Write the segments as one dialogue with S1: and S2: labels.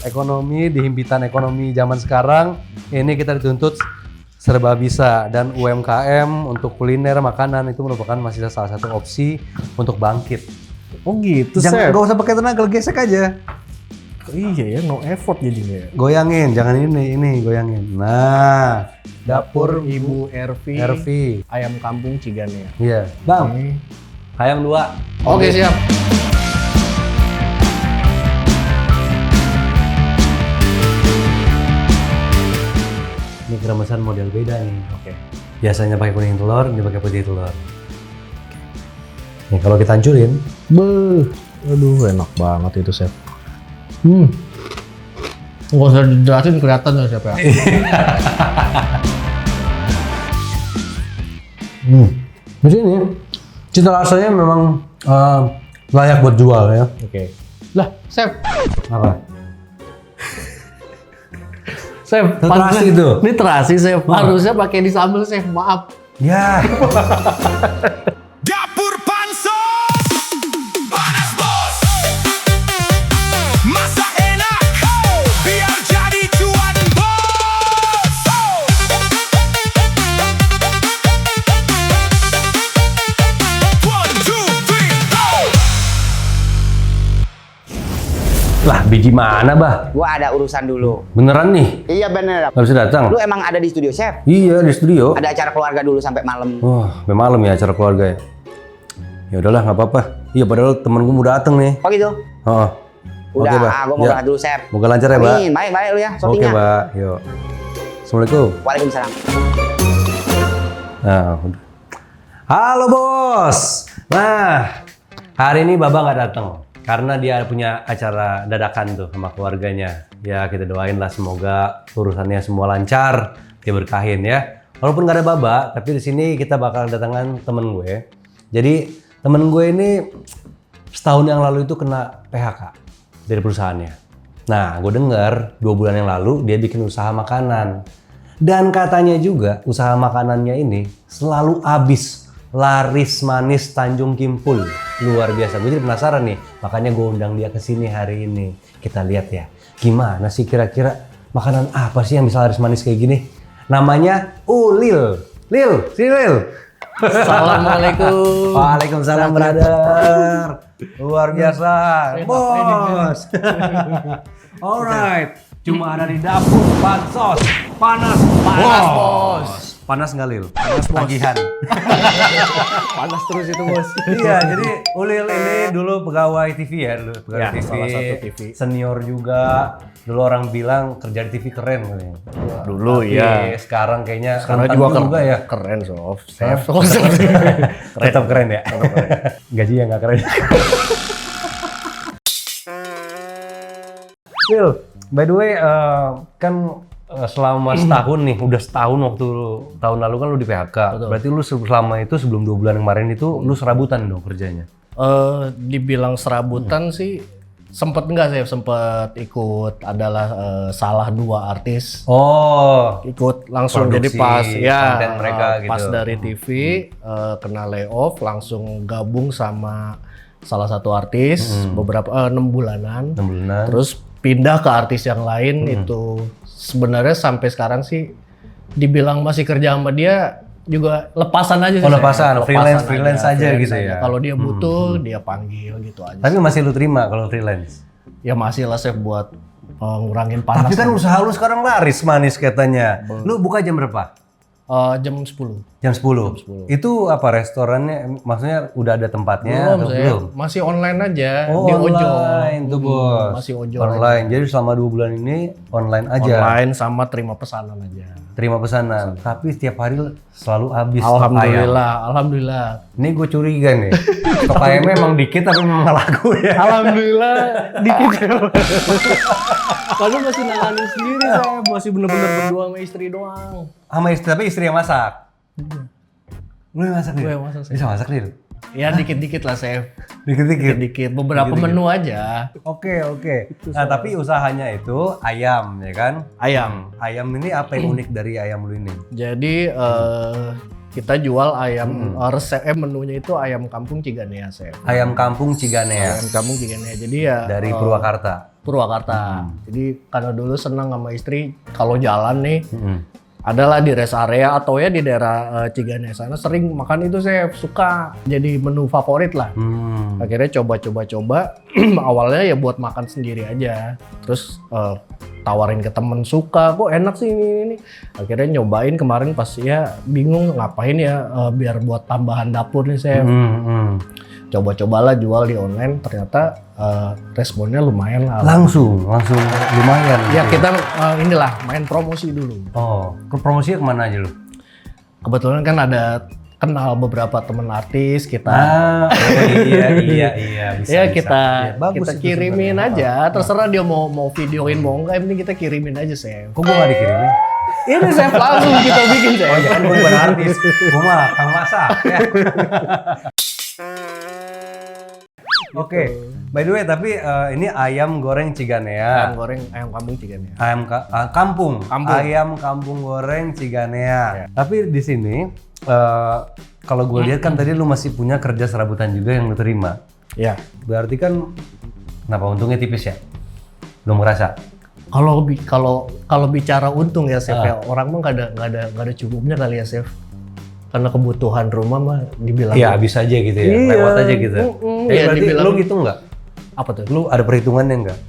S1: Ekonomi di himpitan ekonomi zaman sekarang ini kita dituntut serba bisa, dan UMKM untuk kuliner makanan itu merupakan masih salah satu opsi untuk bangkit.
S2: Oh gitu,
S1: Jangan, gak usah pakai tenaga, gesek aja.
S2: Iya ya, no effort jadinya.
S1: Goyangin, jangan ini goyangin. Nah, dapur
S2: Ibu Ervi. Ayam kampung Cigane.
S1: Iya, Bang. Ayam 2.
S2: Oke, siap.
S1: Ini keremesan model beda nih.
S2: Oke.
S1: Biasanya pakai kuning telur, ini pakai putih telur. Nih kalau kita hancurin,
S2: Aduh, enak banget itu, Chef. Nggak usah dijelasin, kelihatan ya, Chef ya.
S1: Di sini cita rasanya memang layak buat jual ya.
S2: Oke. Lah, Chef.
S1: Apa?
S2: Chef,
S1: Terasi itu.
S2: Ini terasi, Chef. Harusnya pakai di sambal, Chef. Maaf.
S1: Ya.
S3: Dapur Pansos, panas bos, masak enak, biar jadi cuan bos. One, two, three, go.
S1: Lah biji mana, Bah?
S4: Gua ada urusan dulu.
S1: Beneran nih?
S4: Iya bener.
S1: Gak bisa datang?
S4: Lu emang ada di studio, Chef?
S1: Iya, di studio.
S4: Ada acara keluarga dulu sampai malam.
S1: Wah, sampai malam ya acara keluarga ya. Ya udahlah, nggak apa-apa. Iya, padahal temen gue mau dateng nih.
S4: Oh gitu?
S1: Oh.
S4: Udah,
S1: Oke, Bah.
S4: gua mau
S1: Ya.
S4: berangkat dulu, Chef.
S1: Moga lancar ya, Mbak.
S4: Amin, baik lu ya,
S1: Oke,
S4: syutingnya.
S1: Mbak. Yuk. Assalamualaikum.
S4: Waalaikumsalam.
S1: Nah, udah. Halo, Bos. Nah, hari ini Baba nggak datang karena dia punya acara dadakan tuh sama keluarganya. Ya, kita doain lah semoga urusannya semua lancar, dia berkahin ya. Walaupun nggak ada Baba, tapi di sini kita bakal datangan temen gue. Jadi, temen gue ini setahun yang lalu itu kena PHK dari perusahaannya. Nah, gue dengar 2 bulan yang lalu dia bikin usaha makanan. Dan katanya juga usaha makanannya ini selalu habis. Laris manis Tanjung Kimpul. Luar biasa. Gue jadi penasaran nih. Makanya gue undang dia ke sini hari ini. Kita lihat ya. Gimana sih kira-kira makanan apa sih yang bisa laris manis kayak gini? Namanya Ulil. Lil, sini Lil.
S2: Assalamualaikum.
S1: Waalaikumsalam, brother. Luar biasa. Bos. Alright. Cuma ada di dapur Pansos. Panas,
S2: Bos.
S1: Panas nggak, Lil? Panas, Bos. Tagihan.
S2: Panas terus itu, Bos.
S1: Iya, jadi Ulil ini dulu pegawai TV ya, pegawai
S2: Ya,
S1: TV.
S2: salah satu TV.
S1: Senior juga. Dulu orang bilang kerja di TV keren katanya.
S2: Dulu
S1: Tapi
S2: ya.
S1: sekarang kayaknya
S2: Sekarang
S1: rentan
S2: juga
S1: ya.
S2: keren, Sof. Chef.
S1: Tetap keren ya. Gajinya nggak keren. Lil, by the way, kan selama setahun nih, udah setahun waktu tahun lalu kan lu di PHK.
S2: Betul.
S1: Berarti lu selama itu sebelum 2 bulan kemarin itu lu serabutan dong kerjanya.
S2: Dibilang serabutan sih sempet enggak, saya sempet ikut adalah salah 2 artis.
S1: Oh,
S2: Ikut langsung
S1: Produksi
S2: jadi pas ya
S1: konten mereka
S2: pas
S1: gitu.
S2: dari TV kena layoff langsung gabung sama salah satu artis beberapa 6 bulanan.
S1: 6 bulan.
S2: Terus pindah ke artis yang lain itu sebenarnya sampai sekarang sih dibilang masih kerja sama dia juga lepasan aja sih.
S1: Oh,
S2: saya.
S1: lepasan, freelance aja gitu ya?
S2: Kalau dia butuh dia panggil gitu aja.
S1: Tapi masih lu terima kalau freelance?
S2: Ya masih lah, Chef, buat ngurangin panas.
S1: Tapi kan usaha lu sekarang laris manis katanya. Lu buka jam berapa?
S2: Jam 10.
S1: Jam 10. Itu apa restorannya? Maksudnya udah ada tempatnya atau
S2: Belum, saya
S1: belum?
S2: masih online aja
S1: Oh,
S2: di ojol.
S1: online tuh, Bos.
S2: Masih ojol
S1: Online. Jadi selama 2 bulan ini online aja.
S2: Online sama terima pesanan aja.
S1: Terima pesanan. Tapi setiap hari selalu habis stok ayam.
S2: Alhamdulillah, alhamdulillah.
S1: Ini gue curiga nih. Stok ayamnya emang dikit tapi memang laku ya.
S2: Alhamdulillah dikit ya. Kalau masih nanganin sendiri, saya masih bener-bener berdua sama istri doang.
S1: Sama istri, tapi istri yang masak. Lu yang masak nih?
S2: Gue yang masak, Chef.
S1: Bisa masak nih?
S2: Ya dikit-dikit lah, Chef.
S1: Dikit-dikit?
S2: Dikit, beberapa menu aja.
S1: Oke. Nah, tapi usahanya itu ayam, ya kan?
S2: Ayam.
S1: Ayam ini apa yang unik dari ayam lu ini?
S2: Jadi kita jual ayam resep menunya itu ayam kampung Ciganea, Chef.
S1: Ayam kampung Ciganea
S2: Ayam kampung Ciganea. Jadi ya
S1: dari Purwakarta.
S2: Purwakarta. Jadi karena dulu senang sama istri kalau jalan nih adalah di rest area atau ya di daerah Ciganea sana sering makan itu, saya suka jadi menu favorit lah. Akhirnya coba awalnya ya buat makan sendiri aja, terus tawarin ke temen, suka kok enak sih ini. Akhirnya nyobain kemarin pas ya bingung ngapain ya biar buat tambahan dapur nih, saya coba-cobalah jual di online, ternyata responnya lumayan lah.
S1: Langsung lumayan.
S2: Ya kita inilah main promosi dulu.
S1: Oh, ke promosinya kemana aja lu?
S2: Kebetulan kan ada kenal beberapa teman artis kita.
S1: Iya. Bisa,
S2: Ya
S1: bisa.
S2: kita
S1: Ya, bagus
S2: kita
S1: itu
S2: kirimin
S1: sebenarnya.
S2: aja, terserah dia mau videoin mau enggak, yang penting kita kirimin aja, Chef.
S1: Kok gua nggak dikirimin?
S2: Ini Chef langsung kita bikin, Chef.
S1: Oh, jangan gua bukan artis. Gua mah kang masak. Ya. Oke, by the way, tapi ini ayam goreng Ciganea.
S2: Ayam goreng ayam kampung Ciganea.
S1: Kampung.
S2: Kampung.
S1: Ayam kampung goreng Ciganea. Tapi di sini kalau gue lihat kan tadi lu masih punya kerja serabutan juga yang lu terima.
S2: Ya.
S1: Berarti kan kenapa untungnya tipis ya? Belum ngerasa?
S2: Kalau bicara untung ya, Chef, ya, orang mah nggak ada cukupnya kali ya, Chef. Karena kebutuhan rumah mah dibilang.
S1: Iya, bisa aja gitu ya.
S2: Iya.
S1: Lewat aja gitu.
S2: Iya,
S1: Berarti
S2: dibilang-
S1: lu gitu nggak?
S2: Apa tuh?
S1: Lu ada perhitungannya nggak?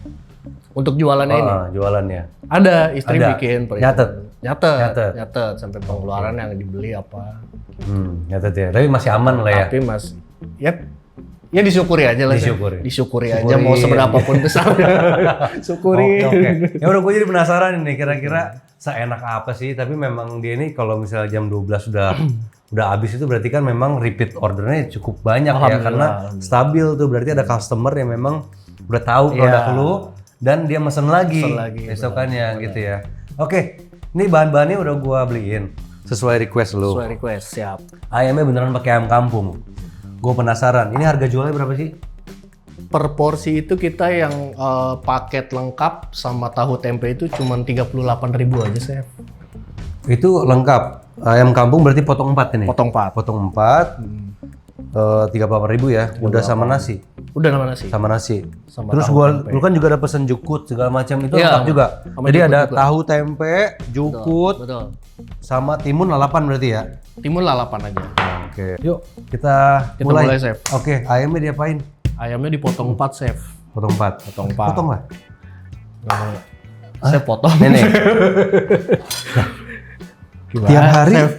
S2: Untuk jualannya ini
S1: Jualannya.
S2: ada, istri
S1: Ada.
S2: bikin
S1: Nyatet.
S2: nyatet sampai pengeluaran yang dibeli apa.
S1: Nyatet ya. Tapi masih aman lah ya.
S2: Tapi mas, ya disyukuri aja lah.
S1: Disyukuri.
S2: Disyukuri aja,
S1: Syukuri.
S2: mau seberapa pun besar. Syukuri.
S1: Oke. Ya udah, gue jadi penasaran nih kira-kira seenak apa sih? Tapi memang dia ini kalau misalnya jam 12 udah habis itu berarti kan memang repeat ordernya cukup banyak ya, karena stabil tuh, berarti ada customer yang memang udah tahu produk lu dan dia mesen lagi, besokannya gitu ya. Oke, ini bahan-bahannya udah gua beliin sesuai request lu.
S2: Sesuai request, siap.
S1: Ayamnya beneran pakai ayam kampung. Gue penasaran, ini harga jualnya berapa sih?
S2: Per porsi itu kita yang paket lengkap sama tahu tempe itu cuma 38.000 aja, Chef.
S1: Itu lengkap. Ayam kampung berarti potong 4 ini?
S2: Potong 4.
S1: Potong 4. 38.000 ya, udah sama nasi.
S2: Udah nama nasi.
S1: Sama nasi.
S2: Sama
S1: Terus
S2: tahu tempe.
S1: lu kan juga ada pesan jukut segala macam itu
S2: Iya,
S1: lengkap juga.
S2: sama
S1: Jadi
S2: jukut
S1: ada
S2: juga.
S1: tahu tempe, jukut,
S2: Betul.
S1: sama timun lalapan berarti ya.
S2: Timun lalapan aja.
S1: Oke. Yuk kita
S2: mulai, Chef.
S1: Oke, ayamnya diapain?
S2: Ayamnya dipotong 4, Chef.
S1: Potong 4.
S2: Potong 4.
S1: Potong lah.
S2: Saya potong.
S1: Nenek.
S2: Gimana,
S1: Tiap hari.
S2: Chef?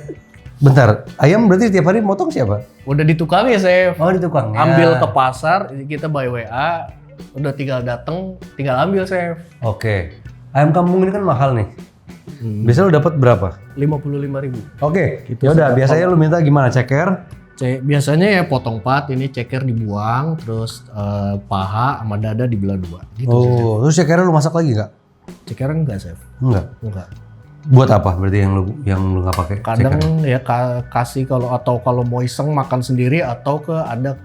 S1: Bentar, ayam berarti tiap hari motong siapa?
S2: Udah di tukangnya, Chef.
S1: Oh, di tukangnya.
S2: Ambil ke pasar, kita by WA, udah tinggal dateng, tinggal ambil, Chef.
S1: Oke. Ayam kampung ini kan mahal nih. Biasanya lu dapat berapa?
S2: 55.000.
S1: Oke. Ya udah, biasanya lu minta gimana? Ceker?
S2: Biasanya ya potong 4, ini ceker dibuang, terus paha sama dada dibelah 2. Gitu.
S1: Oh, terus cekernya lu masak lagi nggak?
S2: Ceker enggak, Chef?
S1: Enggak.
S2: Enggak.
S1: Buat apa berarti yang lu nggak pakai?
S2: Kadang ya kasih kalau mau iseng makan sendiri atau ke ada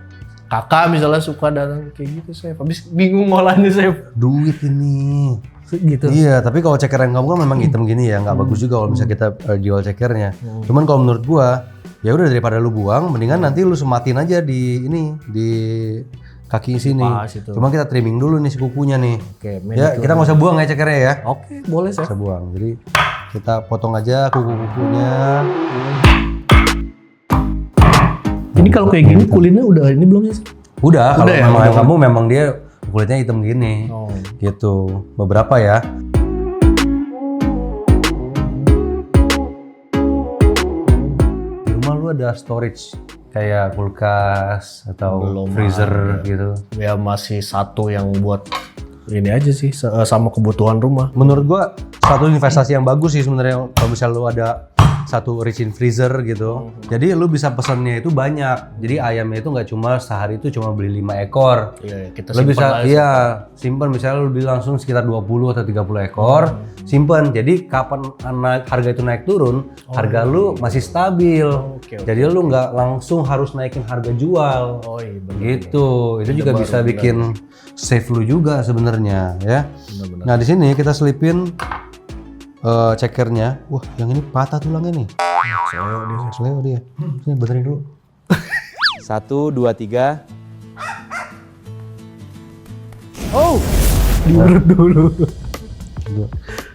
S2: kakak misalnya suka datang kayak gitu, Chef. Habis bingung ngolahnya, Chef.
S1: Duit ini.
S2: Gitu.
S1: Iya, tapi kalau ceker yang kamu kan memang hitam gini ya, nggak bagus juga kalau misalnya kita jual cekernya. Cuman kalau menurut gua, ya udah daripada lu buang, mendingan nanti lu sematin aja di kaki sini.
S2: Pas itu.
S1: Cuma kita trimming dulu nih si kukunya nih.
S2: Oke,
S1: Ya, kita nggak usah buang ya cekernya ya.
S2: Oke, boleh,
S1: Nggak
S2: Chef.
S1: usah buang. Jadi kita potong aja kuku-kukunya.
S2: Ini kalau kayak gini kulitnya udah ini belum sih?
S1: Udah, kalau
S2: ya,
S1: memang
S2: udah.
S1: ayam kamu memang dia kulitnya hitam gini.
S2: Oh.
S1: Gitu. Beberapa ya. Di rumah lu ada storage kayak kulkas atau
S2: Belum
S1: freezer gitu.
S2: Ya masih satu yang buat ini aja sih sama kebutuhan rumah.
S1: Menurut gua satu investasi yang bagus sih sebenarnya kalau misalnya lu ada satu rich-in freezer gitu. Jadi lu bisa pesannya itu banyak. Jadi ayamnya itu nggak cuma sehari itu cuma beli 5 ekor.
S2: Iya, kita
S1: Lu
S2: simpan
S1: bisa
S2: aja.
S1: simpan misalnya lu beli langsung sekitar 20 atau 30 ekor, simpan. Jadi kapan harga itu naik turun, harga lu masih stabil.
S2: Oke.
S1: Jadi lu nggak langsung harus naikin harga jual.
S2: Oh iya, benar.
S1: Gitu. Itu juga bisa bikin save lu juga sebenarnya ya. Nah, di sini kita selipin cekernya. Wah, yang ini patah tulangnya nih. Seleo dia. Sini benerin dulu.
S4: 1, 2, 3.
S2: Oh, diurut dulu.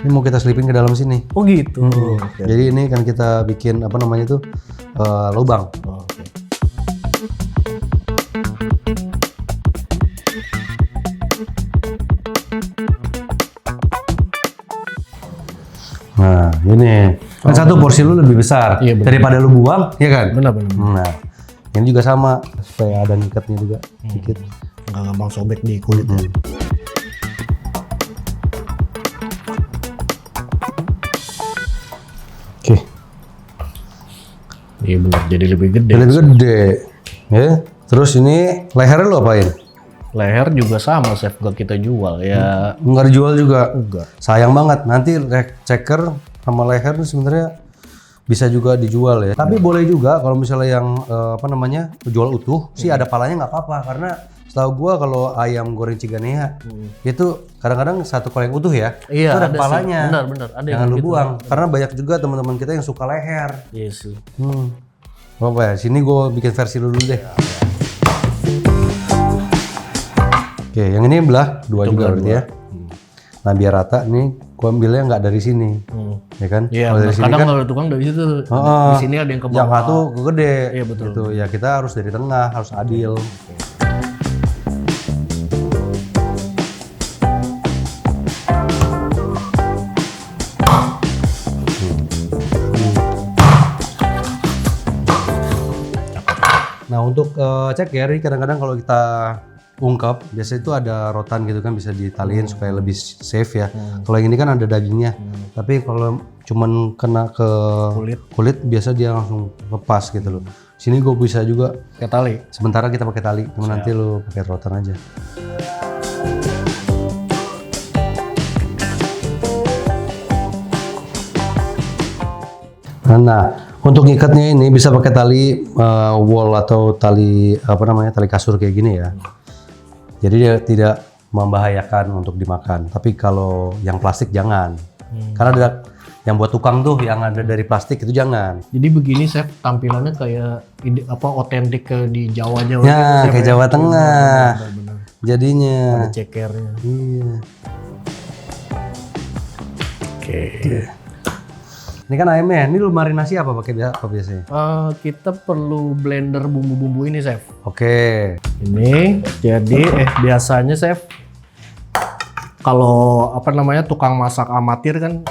S1: Ini mau kita selipin ke dalam sini.
S2: Oh gitu.
S1: Jadi ini kan kita bikin apa namanya itu lubang.
S2: Oh, oke.
S1: Nah, ini kan satu porsi lu lebih besar
S2: Iya, bener.
S1: daripada lu buang, ya kan?
S2: Benar.
S1: Nah, ini juga sama supaya ada ngikatnya juga sedikit.
S2: Nggak gampang sobek di kulitnya.
S1: Oke,
S2: Iya benar, jadi lebih gede.
S1: lebih gede. Ya. Terus ini lehernya lu apain?
S2: Leher juga sama, chef, gak kita jual ya.
S1: Nggak dijual juga.
S2: Enggak.
S1: Sayang banget. Nanti checker sama leher itu sebenarnya bisa juga dijual ya. Tapi boleh juga kalau misalnya yang apa namanya jual utuh sih ada palanya nggak apa-apa karena setahu gua kalau ayam goreng Ciganea itu kadang-kadang satu koleng utuh ya.
S2: Iya,
S1: itu ada
S2: ada sih.
S1: palanya.
S2: Benar, ada
S1: Jangan
S2: yang
S1: lu
S2: gitu.
S1: buang karena banyak juga teman-teman kita yang suka leher.
S2: Iya sih.
S1: Apa ya? Sini gua bikin versi dulu deh. Oke, yang ini belah dua juga berarti ya. Nah biar rata nih, gua ambilnya nggak dari sini, ya kan?
S2: Iya,
S1: Kalau dari sini
S2: kadang
S1: kan,
S2: kalau tukang dari situ.
S1: Heeh.
S2: Di sini ada yang ke
S1: yang
S2: bawah.
S1: satu gede.
S2: Iya, betul.
S1: Gitu. Ya kita harus dari tengah, harus adil. Nah untuk ceker ini kadang-kadang kalau kita ungkap biasanya itu ada rotan gitu kan bisa ditaliin supaya lebih safe ya. Kalau yang ini kan ada dagingnya. Tapi kalau cuman kena ke kulit biasa dia langsung lepas gitu loh. Sini gue bisa juga
S2: Kayak tali.
S1: sementara kita pakai tali, cuma nanti lu pakai rotan aja. Nah, untuk ngikatnya ini bisa pakai tali wall atau tali apa namanya tali kasur kayak gini ya. Jadi dia tidak membahayakan untuk dimakan. Tapi kalau yang plastik jangan, karena ada yang buat tukang tuh yang ada dari plastik itu jangan.
S2: Jadi begini, chef, tampilannya kayak otentik ke di Jawa-Jawa.
S1: Ya,
S2: gitu, chef,
S1: kayak
S2: ya.
S1: Jawa Tengah.
S2: Benar.
S1: Jadinya.
S2: Ada cekernya.
S1: Iya.
S2: Oke.
S1: Ini kan ayamnya. Ini lu marinasi apa pakai apa biasanya?
S2: Kita perlu blender bumbu-bumbu ini, chef.
S1: Oke.
S2: Ini jadi biasanya, chef, kalau apa namanya tukang masak amatir kan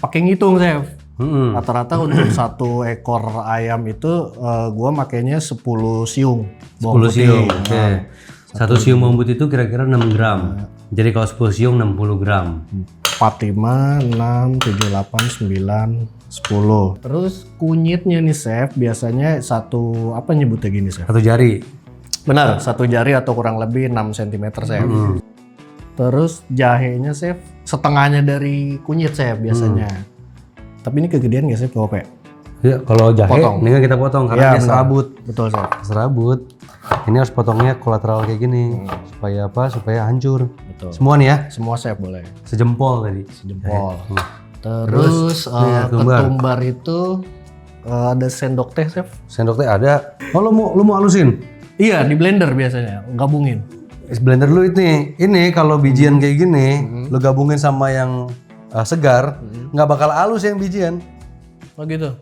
S2: pakai ngitung, chef. Rata-rata untuk satu ekor ayam itu gua makainya 10 siung
S1: 10
S2: bawang putih.
S1: siung. Oke. Satu siung bawang putih itu kira-kira 6 gram. Jadi kalau 10 siung 60 gram.
S2: 4, 5, 6, 7, 8, 9, 10. Terus kunyitnya nih, chef, biasanya satu apa nyebutnya gini, chef?
S1: Satu jari.
S2: Benar, satu jari atau kurang lebih 6 cm, chef. Terus jahenya, chef, setengahnya dari kunyit, chef, biasanya. Tapi ini kegedean nggak, chef? Gak apa ya?
S1: Ya, kalau jahe
S2: Potong.
S1: ini kan kita potong karena
S2: Iya,
S1: dia
S2: benar.
S1: serabut.
S2: Betul, chef.
S1: Serabut. Ini harus potongnya kolateral kayak gini. Supaya apa? Supaya hancur.
S2: Betul.
S1: Semua nih ya.
S2: Semua, chef, boleh.
S1: Sejempol tadi.
S2: Jempol.
S1: Jahe.
S2: Terus
S1: nih, ketumbar.
S2: ketumbar itu ada sendok teh, chef.
S1: Sendok teh ada. Oh lu mau halusin?
S2: Iya, di blender biasanya, gabungin.
S1: Blender lu ini kalau bijian kayak gini, lu gabungin sama yang segar, nggak bakal halus yang bijian.
S2: Oh gitu.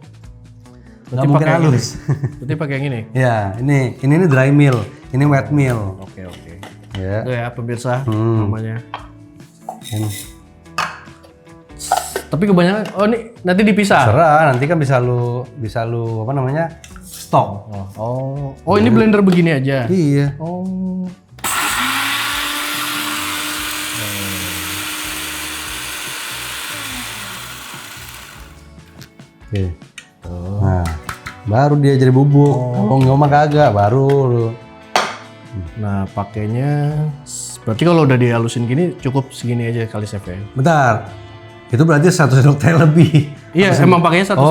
S1: Nggak mungkin
S2: pakai yang
S1: halus.
S2: ini. Berarti pakai yang ini.
S1: Ya, ini dry mill, ini wet mill.
S2: Oke.
S1: Ya.
S2: Itu ya pemirsa namanya.
S1: Ini.
S2: Tapi kebanyakan, oh ini nanti dipisah.
S1: Serah, nanti kan bisa lu apa namanya stok.
S2: Oh ini blender begini aja.
S1: Iya.
S2: Oh.
S1: Oke. Nah, baru dia jadi bubuk. Kalau nggak mah kagak, baru lu.
S2: Nah pakainya, berarti kalau udah dihalusin gini cukup segini aja kali, chef, ya.
S1: Bentar. Itu berarti 1 sendok teh lebih.
S2: Iya, emang pakainya satu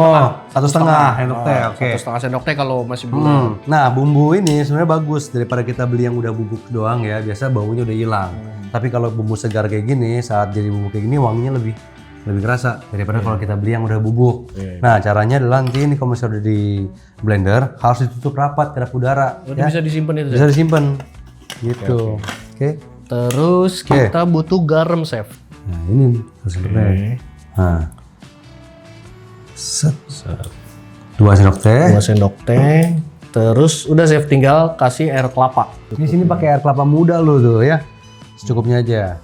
S2: setengah.
S1: 1,5 sendok teh. Oke.
S2: 1,5 sendok teh kalau masih belum.
S1: Nah, bumbu ini sebenarnya bagus daripada kita beli yang udah bubuk doang ya. Biasa baunya udah hilang. Tapi kalau bumbu segar kayak gini, saat jadi bumbu kayak gini wanginya lebih lebih kerasa daripada kalau kita beli yang udah bubuk.
S2: Iya.
S1: Nah, caranya adalah nanti ini kalau misalnya udah di blender harus ditutup rapat kedap udara.
S2: Berarti bisa disimpan itu.
S1: Bisa disimpan. Gitu. Oke.
S2: Terus kita butuh garam, chef.
S1: Nah, ini hasilnya. Nah. Set. 2 sendok teh.
S2: 2 sendok teh. Terus udah chef tinggal kasih air kelapa.
S1: Di sini pakai air kelapa muda lo tuh ya. Secukupnya aja.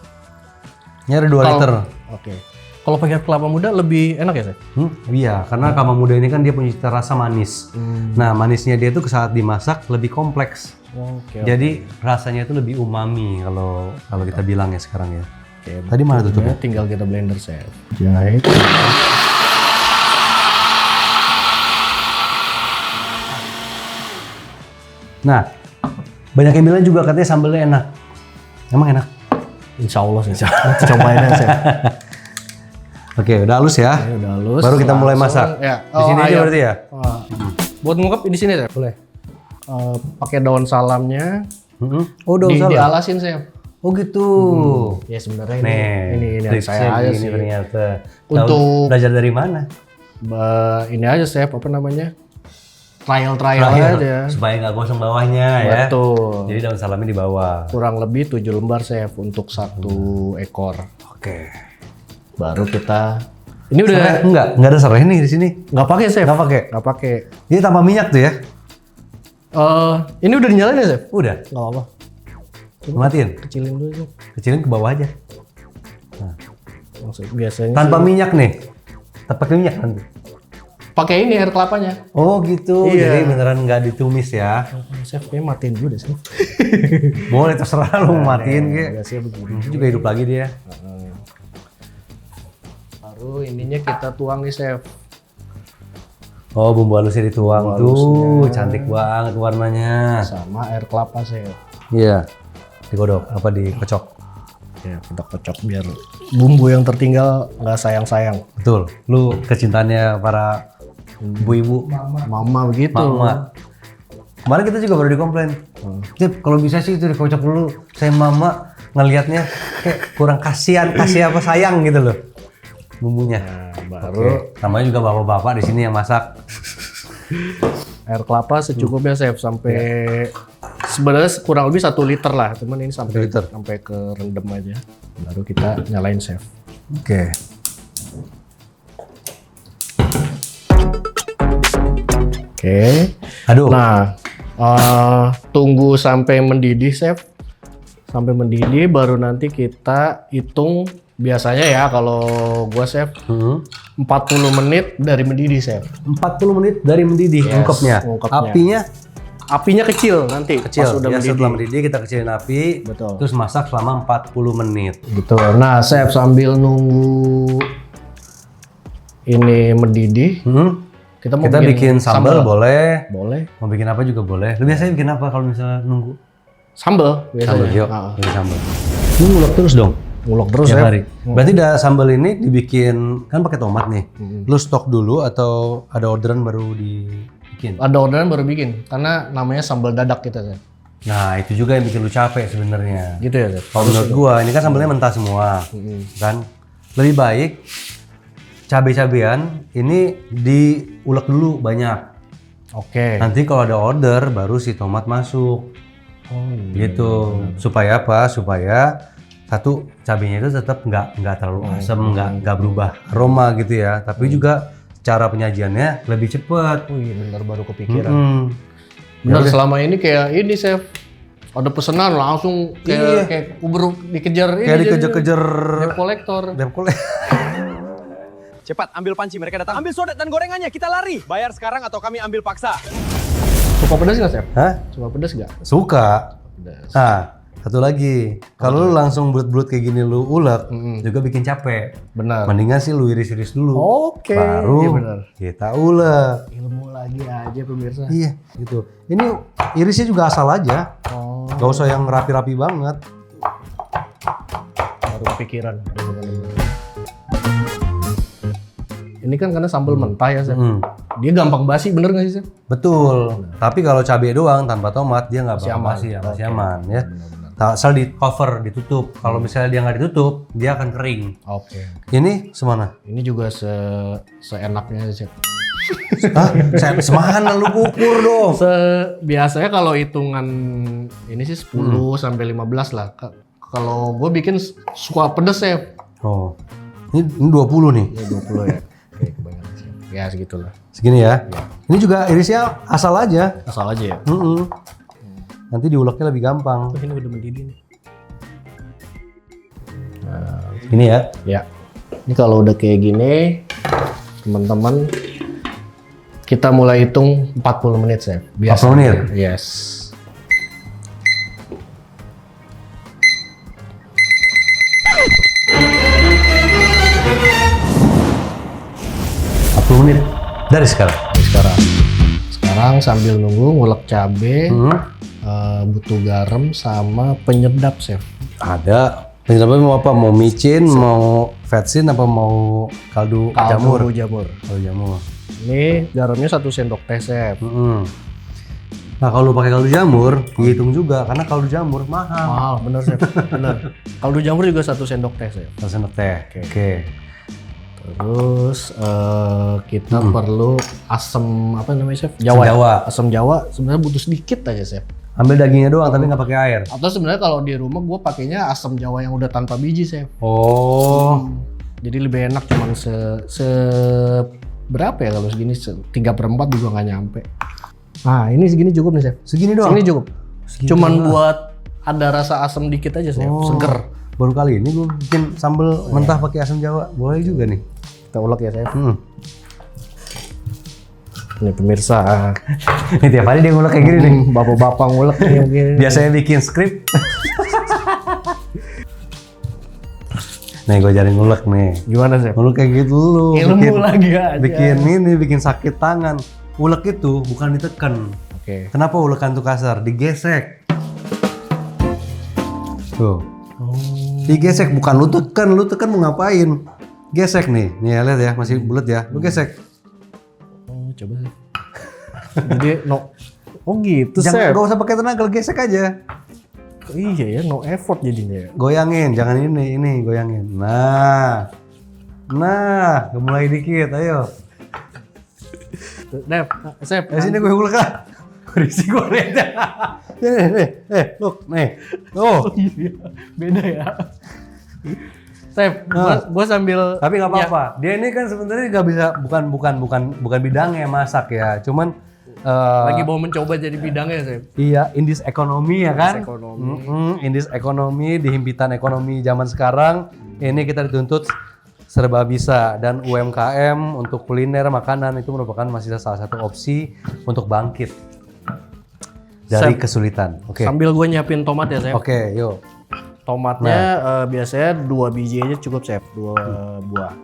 S1: Ini ada 2 liter.
S2: Oke. Kalau pakai air kelapa muda lebih enak ya, chef?
S1: Iya, karena kelapa muda ini kan dia punya cita rasa manis. Nah, manisnya dia tuh saat dimasak lebih kompleks.
S2: Oke.
S1: Jadi rasanya itu lebih umami kalau kita bilang ya sekarang ya.
S2: Oke,
S1: Tadi mana tutupnya?
S2: tinggal kita blender, chef. Jahit.
S1: Nah, banyak yang bilang juga katanya sambelnya enak. Emang enak?
S2: Insya Allah sih. Nanti cobain aja, chef.
S1: Oke, udah halus ya.
S2: Ini udah halus.
S1: Baru kita mulai
S2: Langsung,
S1: masak.
S2: Ya.
S1: Di sini aja
S2: ayo.
S1: berarti ya?
S2: Buat ngungkep di sini, chef. Boleh. Pakai daun salamnya.
S1: Oh, udah usah lah.
S2: Dialasin, chef.
S1: Oh gitu.
S2: Ya sebenarnya
S1: Nih,
S2: ini
S1: triknya
S2: saya aja
S1: begini
S2: sih.
S1: ternyata.
S2: Untuk-
S1: Tahu belajar dari mana?
S2: Ini aja, chef, apa namanya? Trial aja.
S1: Supaya nggak gosong bawahnya ya.
S2: Betul.
S1: Jadi daun salamnya di bawah.
S2: Kurang lebih 7 lembar, chef, untuk 1 ekor.
S1: Oke.
S2: Baru kita ini udah
S1: Enggak ada serai nih di sini.
S2: nggak pakai, chef.
S1: Nggak pakai.
S2: Nggak pakai.
S1: Ini tanpa minyak tuh ya?
S2: Ini udah dinyalain ya, chef?
S1: Udah.
S2: Nggak apa-apa.
S1: Matiin.
S2: Kecilin dulu, chef.
S1: Kecilin ke bawah aja.
S2: Maksud biasanya
S1: Tanpa
S2: sih
S1: minyak nih. Tetap pakai minyak nanti.
S2: pakai ini air kelapanya.
S1: Oh gitu.
S2: Iya.
S1: Jadi beneran nggak ditumis ya?
S2: Chef, kayaknya matiin dulu deh, chef.
S1: Boleh terserah lu mau matiin kayak.
S2: Biasanya begini.
S1: Itu juga hidup lagi dia.
S2: Baru ininya kita tuang nih, chef.
S1: Oh bumbu halusnya dituang
S2: Bumbu
S1: tuh.
S2: halusnya.
S1: Cantik banget warnanya.
S2: Sama air kelapa, chef.
S1: Iya. Digodok apa dikocok.
S2: Ya, kita kocok biar bumbu yang tertinggal nggak sayang-sayang.
S1: Betul. Lu kecintaannya para ibu-ibu.
S2: Mama begitu.
S1: Mama. Kemarin kita juga baru dikomplain. Tip, kalau bisa sih itu dikocok dulu. Saya mama ngelihatnya kayak kurang kasih apa sayang gitu loh. Bumbunya.
S2: Nah, baru
S1: Namanya juga bapak-bapak di sini yang masak.
S2: air kelapa secukupnya, chef, sampai sebenarnya kurang lebih 1 liter lah, cuman ini
S1: 1
S2: sampai
S1: liter.
S2: ke rendem aja. Baru kita nyalain, chef.
S1: Oke.
S2: Oke.
S1: Aduh.
S2: Nah, tunggu sampai mendidih, chef. Sampai mendidih baru nanti kita hitung. Biasanya ya kalau gua, chef, 40 menit dari mendidih, chef.
S1: 40 menit dari mendidih
S2: Yes,
S1: ungkepnya.
S2: ungkepnya. Apinya kecil nanti
S1: Kecil.
S2: pas udah
S1: Ya,
S2: mendidih.
S1: setelah mendidih kita kecilin api.
S2: Betul.
S1: Terus masak selama 40 menit.
S2: Gitu. Nah, chef, sambil nunggu ini mendidih, kita mau
S1: Kita bikin sambal boleh.
S2: Boleh.
S1: Mau bikin apa juga boleh. Lu biasanya bikin apa kalau misalnya nunggu?
S2: Sambal biasanya.
S1: Sambal, yuk.
S2: Ah,
S1: Bikin sambal. Lu ngulek terus dong?
S2: ngulek terus,
S1: Tiap
S2: chef.
S1: hari. Berarti sambal ini dibikin, kan pakai tomat nih. Lu stok dulu atau ada orderan baru dibikin?
S2: Ada orderan baru bikin karena namanya sambal dadak kita, chef.
S1: Nah, itu juga yang bikin lu capek sebenarnya.
S2: Gitu ya, chef.
S1: Kalau menurut gua, ini kan sambalnya mentah semua. Kan? Lebih baik cabai-cabean ini diulek dulu banyak.
S2: Oke.
S1: Nanti kalau ada order baru si tomat masuk.
S2: Oh,
S1: Gitu. Supaya apa? Supaya satu cabenya itu tetap nggak terlalu asam, nggak berubah aroma gitu ya. Tapi juga cara penyajiannya lebih cepat.
S2: Oh iya, benar, baru kepikiran.
S1: Benar.
S2: Benar, selama ini kayak ini, chef. Ada pesanan langsung
S1: Iya.
S2: kayak Uber dikejar ini.
S1: Kayak
S2: jadinya.
S1: dikejar-kejar
S2: Debt collector.
S1: debt collector.
S5: Cepat, ambil panci, mereka datang. Ambil sodet dan gorengannya, kita lari. Bayar sekarang atau kami ambil paksa.
S2: Suka pedas nggak, chef?
S1: Hah?
S2: Suka pedas nggak?
S1: Suka.
S2: Pedas.
S1: Nah, satu lagi. Kalau lu langsung bulat-bulat kayak gini lu ulek, juga bikin capek.
S2: Benar.
S1: Mendingan sih lu iris-iris dulu.
S2: Oke.
S1: Baru
S2: Iya, benar.
S1: kita ulek.
S2: Ilmu lagi aja, pemirsa.
S1: Iya, gitu. Ini irisnya juga asal aja.
S2: Oh,
S1: Gak usah yang rapi-rapi banget.
S2: baru kepikiran. Ini kan karena sambal mentah ya, chef. Dia gampang basi, bener nggak sih, chef?
S1: Betul. Tapi kalau cabai doang tanpa tomat dia nggak bakal
S2: aman.
S1: basi ya, masih aman ya.
S2: Benar-benar.
S1: Asal di cover, ditutup. Kalau misalnya dia nggak ditutup, dia akan kering.
S2: Oke.
S1: Ini semana?
S2: Ini juga seenaknya aja, Chef.
S1: Hah? Semana lu ukur dong.
S2: Biasanya kalau hitungan ini sih 10 sampai 15 lah. Kalau gue bikin suka pedes, Chef.
S1: Oh, ini 20 nih.
S2: Ya 20 ya. Oke, kebanyakan sih. Ya segitulah.
S1: Segini ya. Ini juga irisnya asal aja.
S2: Asal aja ya.
S1: Nanti diuleknya lebih gampang.
S2: Ini udah mendidih nih.
S1: Ini ya.
S2: Ya. Ini kalau udah kayak gini, teman-teman, kita mulai hitung 40 menit, Chef.
S1: 40 menit?
S2: Yes.
S1: Menit dari sekarang.
S2: Sekarang sambil nunggu ngulek cabe, butuh garam sama penyedap, Chef.
S1: Ada. Penyedapnya mau apa? Mau micin, mau vetsin, apa mau kaldu jamur? Kaldu jamur.
S2: Ini garamnya 1 sendok teh, Chef.
S1: Nah kalau pakai kaldu jamur, dihitung juga karena kaldu jamur mahal.
S2: Mahal, bener, Chef. Bener. Kaldu jamur juga 1 sendok teh, Chef.
S1: 1 sendok teh. Oke.
S2: Terus kita perlu asam apa namanya, Chef?
S1: Jawa.
S2: Asam Jawa sebenarnya butuh sedikit aja, Chef.
S1: Ambil dagingnya doang tapi nggak pakai air.
S2: Atau sebenarnya kalau di rumah gue pakainya asam Jawa yang udah tanpa biji, Chef.
S1: Oh.
S2: Jadi lebih enak, cuman berapa ya kalau segini 3/4 juga nggak nyampe. Nah ini segini cukup nih, Chef.
S1: Segini doang?
S2: Segini cukup.
S1: Segini
S2: Cuman
S1: doang.
S2: buat ada rasa asam dikit aja, Chef. Seger.
S1: Baru kali ini gue bikin sambal mentah pakai asam Jawa. Boleh juga nih.
S2: Kita ulek ya, Chef. Ini pemirsa.
S1: Ini tiap hari dia ngulek kayak gini nih.
S2: Bapak-bapak ngulek nih yang gini.
S1: Biasanya bikin skrip. Nih gue ajarin ngulek nih.
S2: Gimana, Chef?
S1: Ngulek kayak gitu dulu.
S2: Ilmu lagi aja.
S1: Bikin ini, bikin sakit tangan. Ulek itu bukan ditekan.
S2: Oke.
S1: Kenapa ulekan tuh kasar? Digesek. Tuh. Digesek, bukan lu tekan mau ngapain? Gesek nih ya, lihat ya, masih bulat ya, lu gesek.
S2: Oh, coba sih. Jadi oh gitu,
S1: Jangan,
S2: Chef.
S1: gak usah pakai tenaga, gesek aja.
S2: Iya ya, no effort jadinya ya.
S1: Goyangin, jangan ini goyangin. Nah, mulai dikit, ayo.
S2: Chef.
S1: Sini gue ulek ah. Risih gue lihat. Look, nih. Oh,
S2: Beda ya. Chef, gua sambil
S1: tapi nggak apa-apa. Dia ini kan sebenarnya nggak bisa, bukan bidangnya masak ya. Cuman
S2: lagi mau mencoba jadi bidangnya, Chef.
S1: iya, indis ekonomi ya kan?
S2: Indis ekonomi.
S1: Indis ekonomi di himpitan ekonomi zaman sekarang ini kita dituntut serba bisa, dan UMKM untuk kuliner makanan itu merupakan masih salah satu opsi untuk bangkit dari
S2: Chef,
S1: kesulitan. Oke.
S2: Sambil gue nyiapin tomat ya, Chef.
S1: Oke, yuk.
S2: Tomatnya biasanya 2 biji aja cukup, Chef. 2 buah.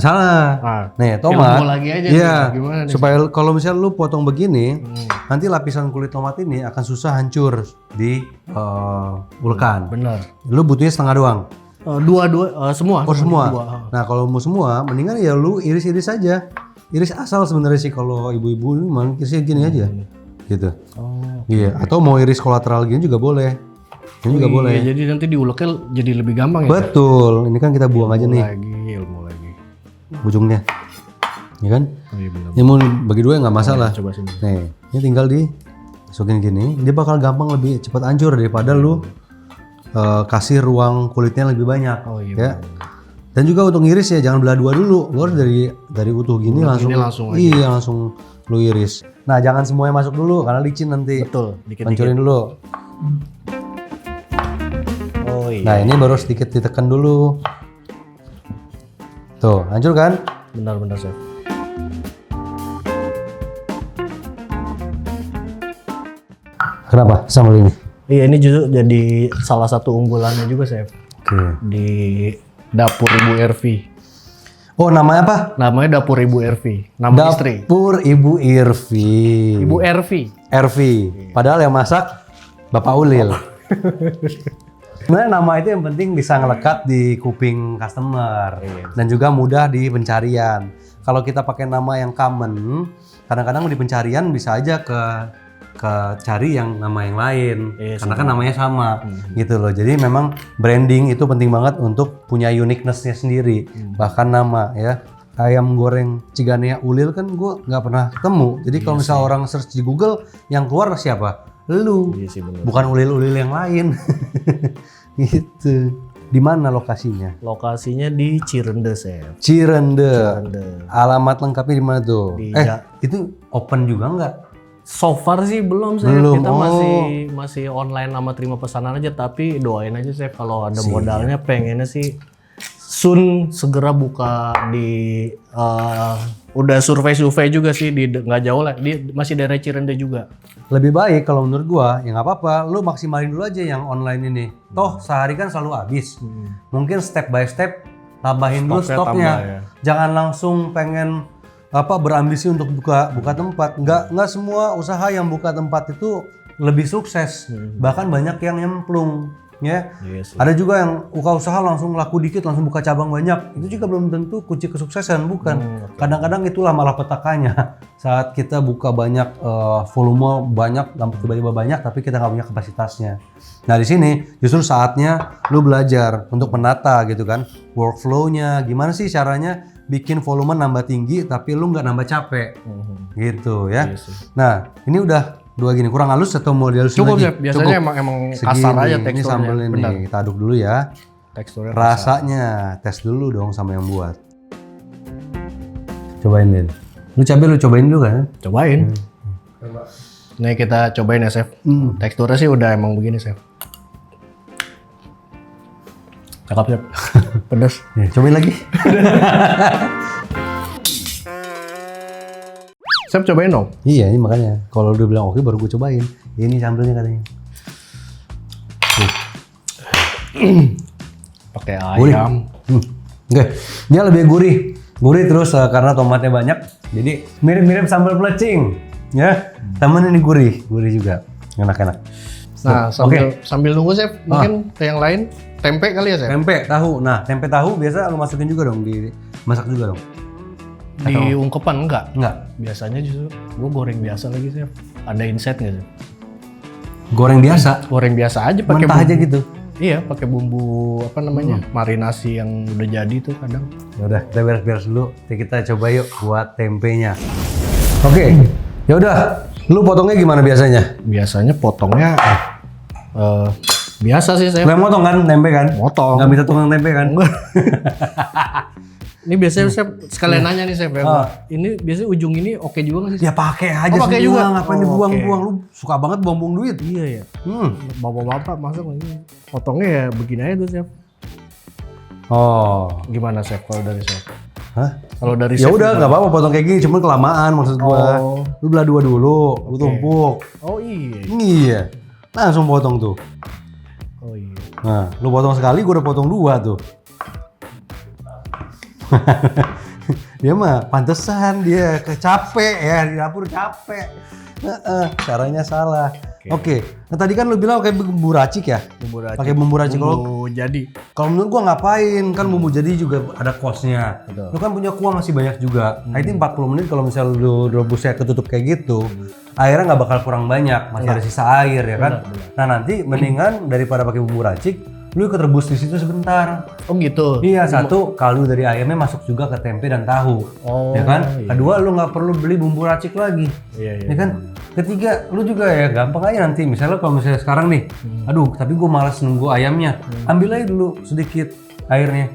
S1: Salah. Nih, tomat.
S2: Ilmu lagi aja
S1: iya,
S2: nih. Gimana nih,
S1: supaya kalau misalnya lu potong begini, nanti lapisan kulit tomat ini akan susah hancur di ulekan.
S2: Bener.
S1: Lu butuhnya setengah doang.
S2: Dua semua.
S1: Oh, semua.
S2: Dua.
S1: Nah, kalau mau semua, mendingan ya lu iris-iris aja. Iris asal sebenarnya sih kalau ibu-ibu ini mah irisnya gini aja. Gitu.
S2: Oh.
S1: Iya, atau mau iris kolateral gini juga boleh. Ini juga boleh.
S2: Jadi nanti diuleknya jadi lebih gampang ya.
S1: Betul. Ini kan kita buang aja nih
S2: Ilmu lagi.
S1: ujungnya. Ya kan?
S2: Oh iya benar.
S1: Ini mau bagi dua nggak masalah.
S2: Coba sini.
S1: Nih, ini tinggal dimasukin gini. Dia bakal gampang lebih cepat hancur daripada lu kasih ruang kulitnya lebih banyak.
S2: Oh iya.
S1: Ya. Dan juga untuk ngiris ya jangan belah dua dulu. Lu harus dari utuh gini langsung.
S2: langsung aja.
S1: Iya, langsung lu iris. Nah, jangan semuanya masuk dulu karena licin nanti.
S2: Betul, dikit-dikit.
S1: Hancurin dulu.
S2: Oh iya.
S1: Nah, ini baru sedikit ditekan dulu. Tuh, hancur kan?
S2: Benar-benar, Chef.
S1: Kenapa sambal ini?
S2: Iya, ini justru jadi salah satu unggulannya juga, Chef.
S1: Oke.
S2: Di Dapur Ibu Irvi.
S1: Oh, namanya apa?
S2: Namanya Dapur Ibu Irvi. Nama istri.
S1: Dapur Ibu Irvi.
S2: Ibu Irvi.
S1: Irvi. Padahal yang masak Bapak Ulil. Sebenarnya nama itu yang penting bisa ngelekat di kuping customer dan juga mudah di pencarian. Kalau kita pakai nama yang common, kadang-kadang di pencarian bisa aja ke cari yang nama yang lain
S2: Iya,
S1: karena kan namanya sama gitu loh. Jadi memang branding itu penting banget untuk punya uniqueness-nya sendiri. Bahkan nama ya. Ayam goreng Ciganea Ulil kan gue nggak pernah ketemu. Jadi kalau misalnya orang search di Google yang keluar siapa? Lu.
S2: Iya sih bener.
S1: Bukan ulil-ulil yang lain. Gitu. Di mana lokasinya?
S2: Lokasinya di Cirende, Chef.
S1: Cirende.
S2: Cirende.
S1: Alamat lengkapnya di mana tuh?
S2: Di
S1: Itu open juga nggak?
S2: So far sih belum, Chef.
S1: Belum,
S2: Kita
S1: oh.
S2: masih online sama terima pesanan aja, tapi doain aja, Chef, kalau ada
S1: Siap.
S2: modalnya pengennya sih soon segera buka di udah survei juga sih di nggak jauh lah, di masih daerah Cirende juga.
S1: Lebih baik kalau menurut gua ya nggak apa-apa, lu maksimalin dulu aja yang online ini. Toh sehari kan selalu habis. Mungkin step by step tambahin dulu
S2: Stoknya
S1: stoknya.
S2: tambah, ya.
S1: Jangan langsung pengen berambisi untuk buka tempat. Nggak semua usaha yang buka tempat itu lebih sukses. Bahkan banyak yang nyemplung. Ya,
S2: Iya sih.
S1: ada juga yang buka usaha langsung laku dikit, langsung buka cabang banyak. Itu juga belum tentu kunci kesuksesan, bukan. Kadang-kadang itulah malah petakannya. Saat kita buka banyak, volume banyak, tiba-tiba banyak, tapi kita nggak punya kapasitasnya. Nah di sini justru saatnya lu belajar untuk menata gitu kan, workflow-nya. Gimana sih caranya bikin volume nambah tinggi, tapi lu nggak nambah capek, gitu ya.
S2: Iya sih.
S1: Nah ini udah dua gini, kurang halus atau mau dihalusin
S2: Cukup,
S1: lagi?
S2: Chef. Biasanya emang kasar
S1: Segini.
S2: aja
S1: Ini
S2: teksturnya.
S1: sambelnya
S2: Benar.
S1: nih, kita aduk dulu ya.
S2: Teksturnya
S1: Rasanya tes dulu dong sama yang buat. Cobain Lin. Lu cobain dulu kan?
S2: cobain. Nih kita cobain ya, Chef. Teksturnya sih udah emang begini, Chef. Cakep, Chef. Pedas.
S1: Ya, cobain lagi.
S2: Chef, cobain dong.
S1: Iya, ini makanya. Kalau udah bilang oke baru gue cobain. Ini sambelnya katanya.
S2: Pakai
S1: Gurih.
S2: ayam.
S1: Oke, dia lebih gurih. Gurih terus karena tomatnya banyak. Jadi mirip-mirip sambal pelecing. Ya, temen ini gurih juga. Enak-enak.
S2: Nah, sambil nunggu, Chef, mungkin ke yang lain, tempe kali ya, Chef?
S1: Tempe tahu. Nah, tempe tahu biasa lu masukin juga dong, dimasak juga dong.
S2: Di ungkepan enggak?
S1: Enggak.
S2: Biasanya justru gue goreng biasa lagi, Chef. Ada insight nggak, Chef?
S1: Goreng biasa.
S2: Goreng biasa aja pakai
S1: Mentah aja gitu.
S2: Iya, pakai bumbu apa namanya? Marinasi yang udah jadi tuh kadang.
S1: Ya udah, kita beres-beres dulu. Kita coba yuk buat tempenya. Oke. Ya udah, lu potongnya gimana biasanya?
S2: Biasanya potongnya biasa sih, Chef.
S1: Nggak motong kan tempe kan?
S2: Motong.
S1: Nggak bisa tukang tempe kan?
S2: Ini biasanya Chef sekalian nanya nih, Chef. Ya. Ini biasanya ujung ini oke juga nggak sih?
S1: Ya pakai aja
S2: Oh, pakai
S1: semua.
S2: juga?
S1: Ngapain
S2: Oh,
S1: dibuang-buang? Lu suka banget buang-buang duit.
S2: Iya ya. Bapak-bapak masuk ini. Potongnya ya begini aja tuh, Chef.
S1: Oh.
S2: Gimana, Chef, kalau dari Chef?
S1: Hah?
S2: Kalau dari
S1: Ya
S2: Chef
S1: udah
S2: gimana?
S1: nggak apa-apa potong kayak gini, cuma kelamaan maksud gua.
S2: Oh.
S1: Lu belah dua dulu, lu tumpuk.
S2: Oh iya.
S1: Iya. Langsung potong tuh.
S2: Oh iya.
S1: Nah, lu potong sekali, gua udah potong dua tuh. Dia mah pantesan dia capek ya, di dapur capek. Caranya salah. Oke. Nah tadi kan lu bilang kayak bumbu racik ya?
S2: Bumbu racik.
S1: Pakai bumbu racik.
S2: Bumbu jadi.
S1: Kalau menurut gua ngapain? Kan bumbu jadi juga ada cost-nya.
S2: Betul.
S1: Lu kan punya kuah masih banyak juga. Nah, itu 40 menit kalau misalnya lu rebusnya ketutup kayak gitu, airnya nggak bakal kurang banyak, masih ada sisa air ya kan. Nah nanti mendingan daripada pakai bumbu racik, lu ikut rebus di situ sebentar.
S2: Oh gitu.
S1: Iya, satu kaldu dari ayamnya masuk juga ke tempe dan tahu.
S2: Oh,
S1: Ya kan?
S2: iya.
S1: Kedua, lu nggak perlu beli bumbu racik lagi.
S2: Iya, iya.
S1: Ya kan? Ketiga, lu juga ya gampang aja nanti. Misalnya kalau misalnya sekarang nih, aduh, tapi gue malas nunggu ayamnya. Ambil aja dulu sedikit airnya.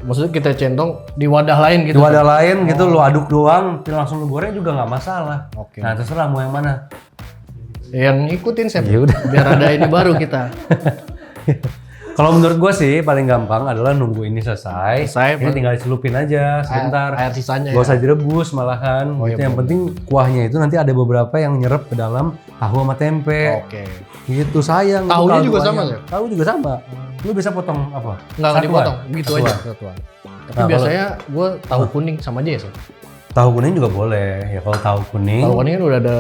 S2: Maksudnya kita centong di wadah lain
S1: Di
S2: gitu.
S1: wadah lain gitu, lu aduk doang, langsung lu goreng juga nggak masalah.
S2: Oke.
S1: Nah, terserah mau yang mana.
S2: Yang ikutin, Chef.
S1: Ya udah.
S2: Biar ada ini baru kita.
S1: Kalau menurut gue sih paling gampang adalah nunggu ini selesai. Ini tinggal dicelupin aja sebentar.
S2: Air sisanya
S1: Gak
S2: ya.
S1: usah direbus malahan.
S2: iya,
S1: Gitu. Yang penting kuahnya itu nanti ada beberapa yang nyerap ke dalam tahu sama tempe.
S2: Oke.
S1: Gitu sayang. itu
S2: Tahunya
S1: kaldu
S2: juga
S1: ayam.
S2: sama, ya?
S1: Tahu juga sama. Lu bisa potong apa?
S2: Nggak
S1: Satuan?
S2: dipotong, begitu
S1: Satuan.
S2: aja satuan. Tapi
S1: Nah,
S2: biasanya gue tahu kuning sama aja ya, Chef.
S1: Tahu kuning juga boleh. Ya kalau tahu kuning,
S2: Tahu kuning kan udah ada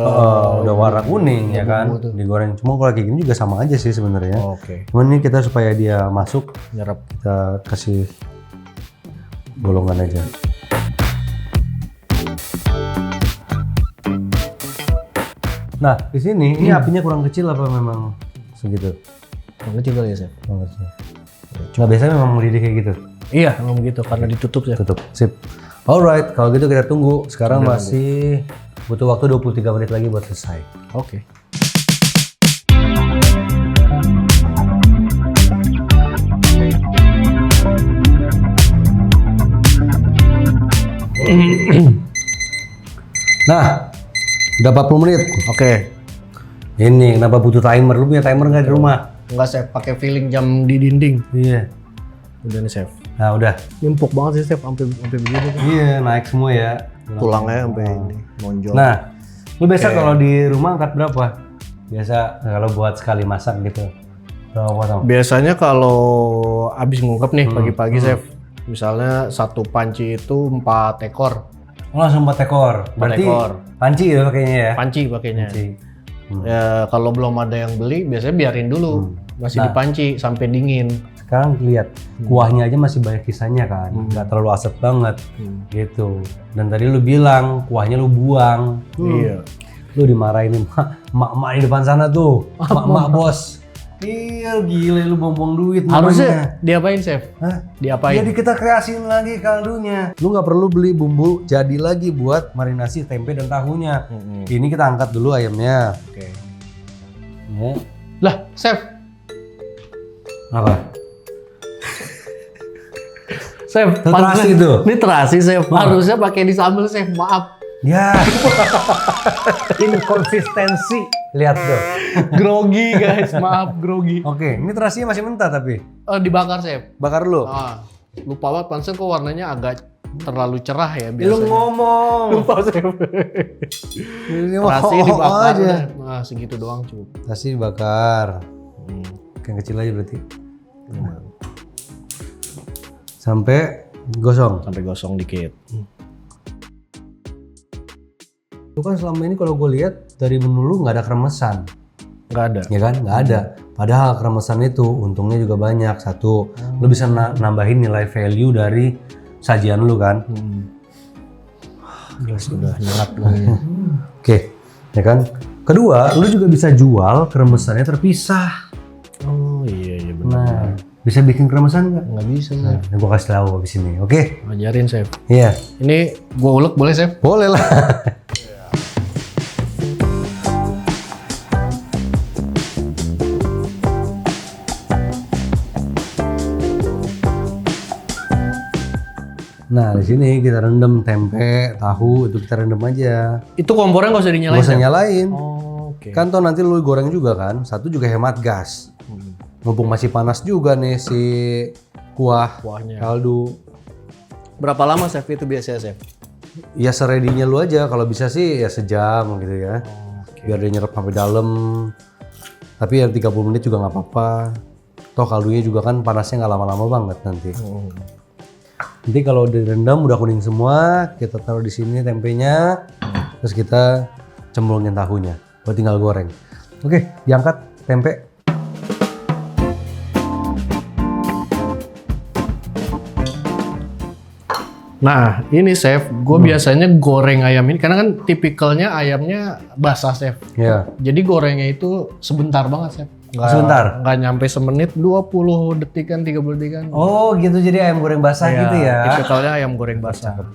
S1: udah warna kuning ya kan,
S2: bumbu tuh.
S1: digoreng. Cuma kalau kayak gini juga sama aja sih sebenarnya.
S2: Oke.
S1: Cuman ini kita supaya dia masuk,
S2: Nyerap.
S1: kita kasih bolongan aja. Nah, di sini ini apinya kurang kecil apa memang segitu?
S2: Yang kecil kali ya, Chef?
S1: Kurang kecil. Nggak, biasanya memang mendidih kayak gitu.
S2: Iya, memang begitu karena ditutup ya.
S1: Tutup. Sip. Alright, kalau gitu kita tunggu. Sekarang masih butuh waktu 23 menit lagi buat selesai.
S2: Oke.
S1: Nah, udah 40 menit.
S2: Oke.
S1: Ini kenapa butuh timer? Lu punya timer nggak di rumah?
S2: Enggak, Chef, pakai feeling jam di dinding.
S1: Iya.
S2: Udah nih, Chef.
S1: Nah, udah.
S2: Empuk banget sih, Chef, sampai begini.
S1: Iya, naik semua ya.
S2: Tulangnya sampai ini nonjol.
S1: Nah, lu biasa kalau di rumah angkat berapa? Biasa kalau buat sekali masak gitu. Berapa potong?
S2: Biasanya kalau abis ngungkep nih pagi-pagi, Chef. Misalnya satu panci itu 4 ekor.
S1: Oh, langsung 4 ekor. Berarti
S2: ekor.
S1: panci ya pakainya ya?
S2: Panci pakainya.
S1: Panci.
S2: Ya, kalau belum ada yang beli, biasanya biarin dulu. Masih dipanci sampai dingin.
S1: Sekarang lihat kuahnya aja masih banyak sisanya kan, nggak terlalu asap banget gitu. Dan tadi lu bilang kuahnya lu buang.
S2: Iya.
S1: Lu dimarahin emak-emak di depan sana tuh, emak-emak bos. Iya, gila lu buang-buang duit.
S2: Harusnya diapain, Chef?
S1: Hah?
S2: Diapain?
S1: Jadi kita kreasiin lagi kaldunya. Lu nggak perlu beli bumbu jadi lagi buat marinasi tempe dan tahunya. Ini kita angkat dulu ayamnya.
S2: Oke.
S1: Ya.
S2: Lah, Chef.
S1: Apa?
S2: Chef,
S1: Itu terasi itu.
S2: Ini terasi, Chef. Harusnya pakai di sambal, Chef. Maaf.
S1: Ya. Inkonsistensi. Lihat tuh.
S2: Grogi, guys. Maaf, grogi.
S1: Oke, ini terasinya masih mentah tapi.
S2: Oh, dibakar, Chef.
S1: Bakar dulu.
S2: Ah, lupa banget pansen kok warnanya agak terlalu cerah ya
S1: Lu
S2: biasanya.
S1: ngomong.
S2: Lupa, Chef.
S1: Ini
S2: Terasi
S1: mah
S2: dibakar
S1: aja.
S2: udah. Nah, segitu doang cukup.
S1: Terasi dibakar. Yang kecil aja berarti. Sampai gosong.
S2: Sampai gosong dikit.
S1: Lu kan selama ini kalau gue lihat dari menu lu nggak ada kremesan,
S2: Nggak ada.
S1: ya kan? Nggak ada. Padahal kremesan itu untungnya juga banyak. Satu, lu bisa nambahin nilai value dari sajian lu kan.
S2: Sudah nyengat banget.
S1: Oke, ya kan? Kedua, lu juga bisa jual kremesannya terpisah.
S2: Oh iya benar.
S1: Nah, bisa bikin kremesan nggak?
S2: Nggak bisa,
S1: Nah,
S2: Chef.
S1: gue kasih tahu abis ini, oke?
S2: Ngajarin, Chef.
S1: Iya,
S2: Ini gua ulek boleh, Chef?
S1: boleh lah. Nah, di sini kita rendam tempe, tahu itu kita rendam aja.
S2: Itu kompornya nggak usah dinyalain.
S1: Nggak usah
S2: Chef?
S1: nyalain.
S2: Oh, oke.
S1: Kan toh nanti lu goreng juga kan. Satu juga hemat gas. Mumpung masih panas juga nih si
S2: Kuahnya.
S1: kaldu.
S2: Berapa lama, Chef, itu biasanya, Chef?
S1: Ya seredinya lu aja. Kalau bisa sih ya sejam gitu ya.
S2: Oke.
S1: Biar dia nyerap sampai dalam. Tapi ya 30 menit juga nggak apa-apa. Toh kaldunya juga kan panasnya nggak lama-lama banget nanti. Nanti kalau direndam udah kuning semua, kita taruh di sini tempenya, terus kita cemplungin tahunya. Buat tinggal goreng. Oke, diangkat tempe.
S2: Nah, ini, Chef, gue biasanya goreng ayam ini karena kan tipikalnya ayamnya basah, Chef.
S1: Ya.
S2: Jadi gorengnya itu sebentar banget, Chef.
S1: Sebentar?
S2: Nggak nyampe semenit, 20 detikan, 30 detikan.
S1: Oh gitu, jadi ayam goreng basah gitu ya.
S2: Tipikalnya ayam goreng basah.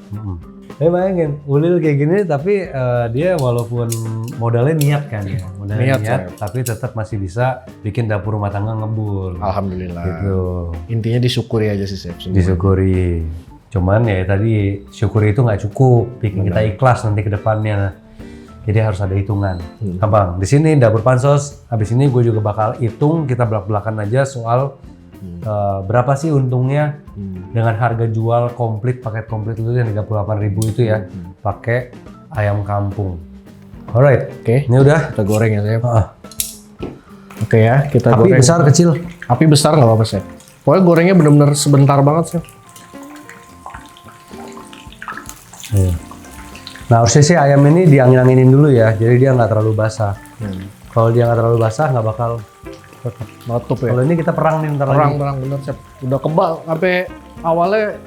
S1: Tapi bayangin, ulil kayak gini tapi dia walaupun modalnya niat kan ya. Modalnya
S2: Niat,
S1: niat
S2: Chef.
S1: tapi tetap masih bisa bikin dapur rumah tangga ngebul.
S2: Alhamdulillah.
S1: Gitu.
S2: Intinya disyukuri aja sih, Chef. semua.
S1: Disyukuri. Cuman ya tadi syukuri itu nggak cukup, bikin kita ikhlas nanti ke depannya. Jadi harus ada hitungan. Gampang. Di sini dapur pansos. Habis ini gue juga bakal hitung, kita belak-belakan aja soal berapa sih untungnya dengan harga jual komplit, paket komplit itu yang 38.000 itu ya, pakai ayam kampung. Alright.
S2: Oke.
S1: Ini udah.
S2: Kita goreng ya, Chef.
S1: Ah,
S2: Oke ya, kita
S1: api
S2: goreng.
S1: besar kecil.
S2: Api besar nggak apa-apa, Chef. Pokoknya gorengnya bener-bener sebentar banget, Chef.
S1: Iya. Nah harusnya sih ayam ini diangin-anginin dulu ya, jadi dia nggak terlalu basah. Kalau dia nggak terlalu basah nggak bakal
S2: Meletup ya.
S1: Kalau ini kita perang nih ntar lagi.
S2: Perang bener, Chef. Udah kebal, sampai awalnya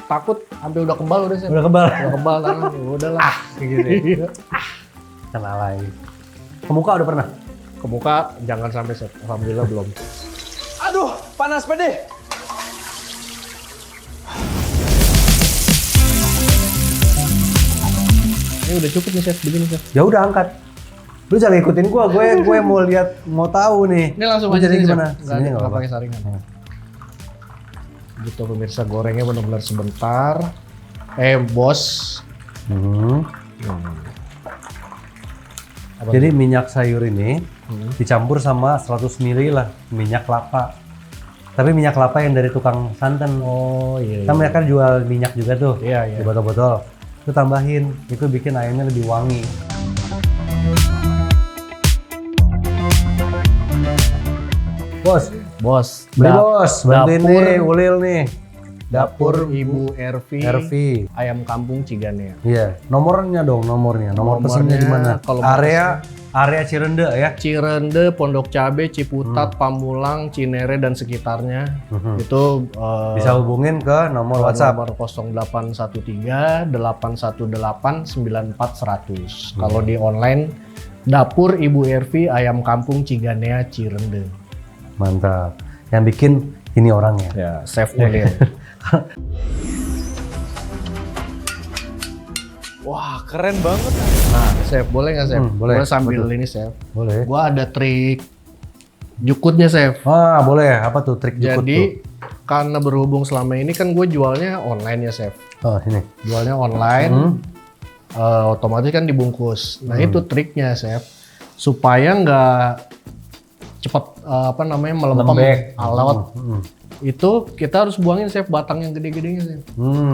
S2: takut, sampai udah kebal udah, Chef.
S1: Udah kebal.
S2: Udah kebal tangan, ya udahlah.
S1: Gitu ya.
S2: Iya.
S1: Kena lagi. Ke muka udah pernah?
S2: Ke muka jangan sampai chef. Alhamdulillah belum.
S5: Aduh, panas pede.
S2: Ini udah cukup nih chef, begini chef.
S1: Ya udah angkat. Lu jangan ikutin gue mau lihat, mau tahu nih.
S2: Ini langsung
S1: Lu
S2: aja
S1: jadi
S2: nih, Chef.
S1: gimana?
S2: Nggak
S1: Sini nggak
S2: nggak
S1: apa-apa.
S2: pakai saringan. Gitu pemirsa, gorengnya benar-benar sebentar. Bos.
S1: Hmm.
S2: Apa
S1: Jadi minyak sayur ini dicampur sama 100 ml lah minyak kelapa. Tapi minyak kelapa yang dari tukang santan.
S2: Oh iya.
S1: Kan mereka jual minyak juga tuh
S2: Iya, iya.
S1: di botol-botol. Itu tambahin, itu bikin ayamnya lebih wangi. Bos, beli bos, bantuin nih, Ulil nih.
S2: Dapur Ibu Ervi.
S1: Ervi.
S2: Ayam kampung Ciganea.
S1: Iya, nomornya dong, nomornya. Nomor pesennya di mana?
S2: kalau mau
S1: Area Cirende ya.
S2: Cirende, Pondok Cabe, Ciputat, Pamulang, Cinere dan sekitarnya. Itu
S1: Bisa hubungin ke nomor WhatsApp.
S2: nomor 0813 818 94 100. Kalau di online Dapur Ibu Ervi Ayam Kampung Ciganea Cirende.
S1: Mantap. Yang bikin ini orangnya.
S2: Ya, Chef Ulil.
S5: Wah, keren banget.
S2: Nah, Chef, boleh nggak Chef?
S1: Boleh.
S2: Boleh sambil
S1: Betul.
S2: ini Chef.
S1: Boleh.
S2: Gua ada trik jukutnya Chef.
S1: Ah, boleh. Apa tuh trik jukut tuh?
S2: Jadi karena berhubung selama ini kan gue jualnya online ya Chef.
S1: Oh, ini.
S2: Jualnya online, otomatis kan dibungkus. Nah itu triknya Chef, supaya nggak cepat melempem
S1: Lembek.
S2: alot. Itu kita harus buangin Chef batang yang gede-gedenya Chef.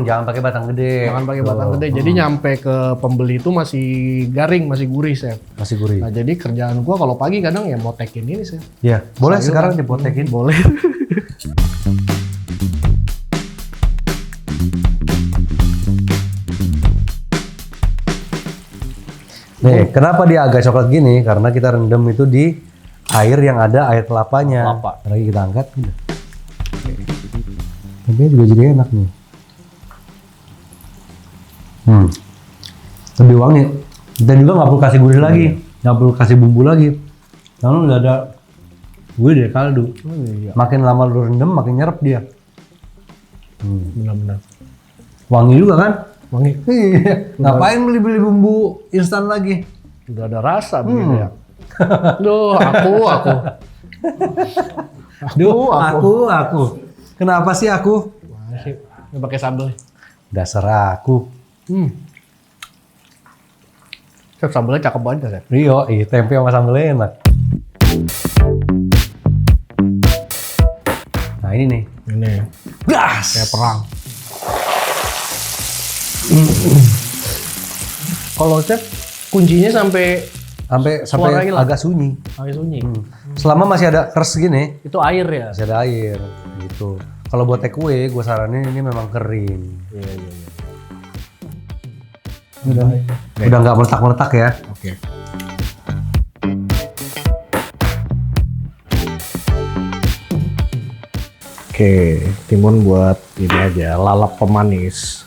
S1: Jangan pakai batang gede.
S2: Jangan pakai batang gede. Jadi nyampe ke pembeli itu masih garing, masih gurih Chef.
S1: Masih gurih.
S2: Nah jadi kerjaan gua kalau pagi kadang ya motekin ini Chef.
S1: Ya, boleh
S2: Sayuran.
S1: sekarang dipotekin.
S2: Boleh.
S1: Nih, kenapa dia agak coklat gini? Karena kita rendam itu di air yang ada air kelapanya.
S2: Kelapa.
S1: Lagi kita angkat. Udah. Tempenya juga jadi enak nih. Lebih wangi. Dan juga nggak perlu kasih gurih lagi, nggak perlu kasih bumbu lagi. Lalu udah ada gurih dari kaldu.
S2: Iya.
S1: Makin lama lu rendam, makin nyerap dia.
S2: Benar-benar.
S1: Wangi juga kan?
S2: Wangi.
S1: Iya. Ngapain beli-beli bumbu instan lagi?
S2: Udah ada rasa begitu ya. Duh, aku.
S1: Duh, aku. Kenapa sih aku?
S2: Masih. Ini pakai sambal.
S1: Dasar aku.
S2: Chef, sambalnya cakep banget Chef.
S1: Rio, tempe sama sambelnya enak. Nah ini nih.
S2: Ini
S1: Gas!
S2: kayak perang. Kalau Chef, kuncinya sampai Suara hilang.
S1: agak sunyi.
S2: sunyi.
S1: Selama masih ada keras gini,
S2: Itu air ya?
S1: masih ada air gitu. Kalau buat take away, gue saranin ini memang kering.
S2: Iya.
S1: Udah nggak meletak-meletak ya.
S2: Oke. Oke, timun buat ini aja, lalap pemanis.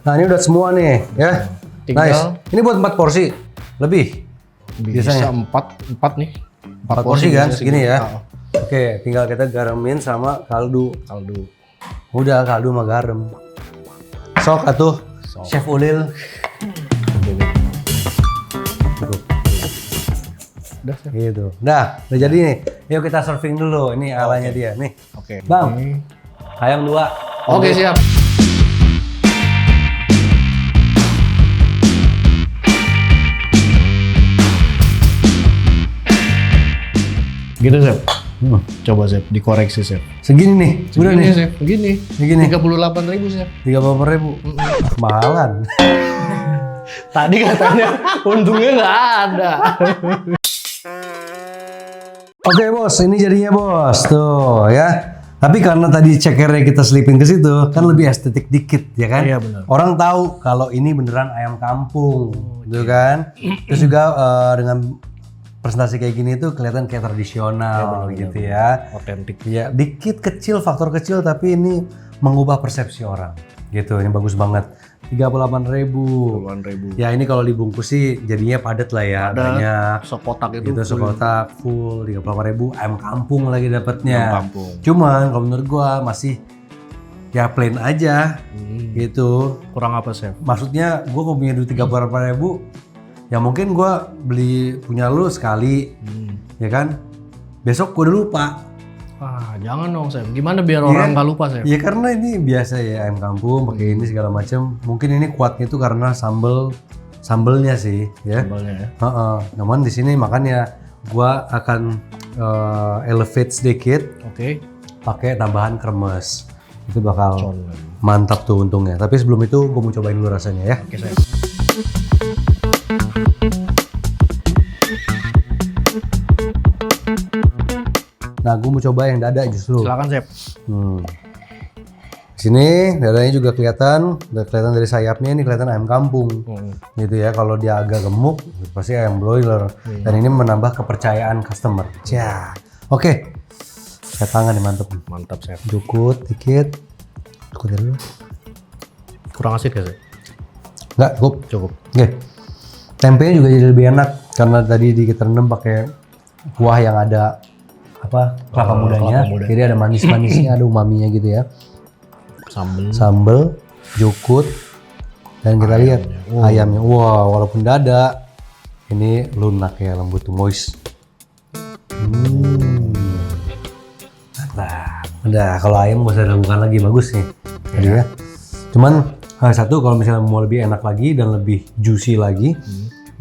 S1: Nah ini udah semua nih ya.
S2: Tinggal-
S1: Nice. Ini buat 4 porsi lebih.
S2: Bisa
S1: Biasanya.
S2: empat nih.
S1: 4 porsi kan,
S2: bisa
S1: segini ya.
S2: Ah,
S1: Oke, tinggal kita garamin sama kaldu.
S2: kaldu.
S1: Udah kaldu sama garam. Sok atuh, Chef Ulil. Cukup.
S2: Udah, Chef.
S1: Gitu. Nah, udah jadi nih. Yuk kita serving dulu. Ini alanya dia nih.
S2: Oke.
S1: Bang.
S2: Ini.
S1: Ayam 2.
S2: Oke, siap. Gitu, Chef. Coba, Chef. Dikoreksi, Chef.
S1: Segini nih. Udah
S2: Segini,
S1: nih.
S2: Chef. Segini.
S1: Segini.
S2: 38.000, Chef.
S1: 30.000. Mahalan.
S2: Tadi katanya untungnya nggak ada.
S1: Oke bos, ini jadinya bos. Tuh ya. Tapi karena tadi cekernya kita selipin ke situ, kan lebih estetik dikit ya kan?
S2: Iya, benar.
S1: Orang tahu kalau ini beneran ayam kampung, gitu kan? Terus juga dengan presentasi kayak gini tuh kelihatan kayak tradisional gitu ya.
S2: Otentik.
S1: Ya, dikit kecil, faktor kecil tapi ini mengubah persepsi orang. Gitu, ini bagus banget. 38.000.
S2: 8.000.
S1: Ya ini kalau dibungkus sih jadinya padat lah ya,
S2: Padat.
S1: banyak.
S2: Sekotak itu
S1: Itu sekotak full 38.000, ayam kampung lagi dapatnya.
S2: Ayam kampung.
S1: Cuman kalau menurut gua masih ya plain aja gitu.
S2: Kurang apa, Chef?
S1: Maksudnya gua kalau punya duit 38.000 ya mungkin gua beli punya lu sekali ya kan. Besok gua udah lupa.
S2: Ah, jangan dong, Chef. Gimana biar
S1: Iya.
S2: orang nggak lupa, Chef?
S1: Ya karena ini biasa ya ayam kampung pakai ini segala macam. Mungkin ini kuatnya itu karena sambelnya sih ya.
S2: Sambalnya ya.
S1: Heeh. Namun di sini makanya gua akan elevate sedikit
S2: Oke.
S1: pakai tambahan kremes. Itu bakal
S2: Con.
S1: mantap tuh untungnya. Tapi sebelum itu gua mau cobain dulu rasanya ya.
S2: Oke, Chef.
S1: Nah, gua mau coba yang dada justru.
S2: Silakan, Chef.
S1: Di sini dadanya juga kelihatan, udah kelihatan dari sayapnya ini kelihatan ayam kampung. Gitu ya, kalau dia agak gemuk pasti ayam broiler. Dan ini menambah kepercayaan customer. Cia. Oke. Saya tangan nih mantep.
S2: Mantap, Chef.
S1: Cukut dikit. Cukut dulu.
S2: Kurang asin gak, Chef?
S1: Enggak, cukup.
S2: Cukup.
S1: Oke. Tempenya juga jadi lebih enak karena tadi kita rendam pakai kuah yang ada apa? Kelapa mudanya.
S2: kelapa muda.
S1: Jadi ada manis-manisnya, ada umaminya gitu ya.
S2: Sambal.
S1: Sambal, jukut, dan kita lihat ayamnya. Wah, walaupun dada, ini lunak ya, lembut tuh, moist. Mantap. Udah, kalau ayam nggak usah diragukan lagi, bagus nih. Tadi ya. Cuman satu kalau misalnya mau lebih enak lagi dan lebih juicy lagi,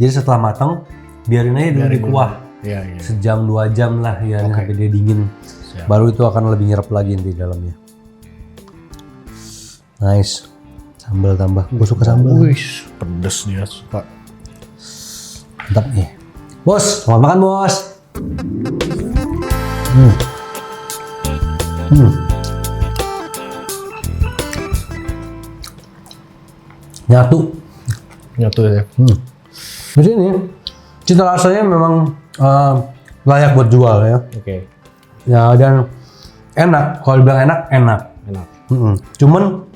S1: jadi setelah matang, biarin aja dulu di kuah.
S2: Iya, iya.
S1: Sejam 2 jam lah ya sampai dia dingin.
S2: Siap.
S1: Baru itu akan lebih nyerap lagi di dalamnya. Nice. Sambal tambah. Gue suka sambal.
S2: Wih, pedes dia suka.
S1: Mantap nih. Bos, selamat makan bos. Nyatu.
S2: Nyatu ya.
S1: Di sini cita rasanya memang layak buat jual ya.
S2: Oke.
S1: Ya dan enak. Kalau dibilang enak, enak.
S2: Enak.
S1: Cuman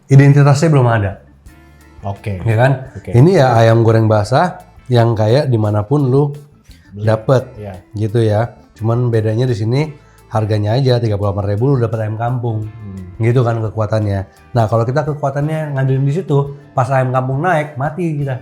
S1: identitasnya belum ada.
S2: Oke.
S1: Ya kan?
S2: Oke.
S1: Ini ya ayam goreng basah yang kayak dimanapun lu dapet,
S2: Iya.
S1: gitu ya. Cuman bedanya di sini harganya aja 38.000 lu dapet ayam kampung, gitu kan kekuatannya. Nah kalau kita kekuatannya ngandelin di situ, pas ayam kampung naik mati kita,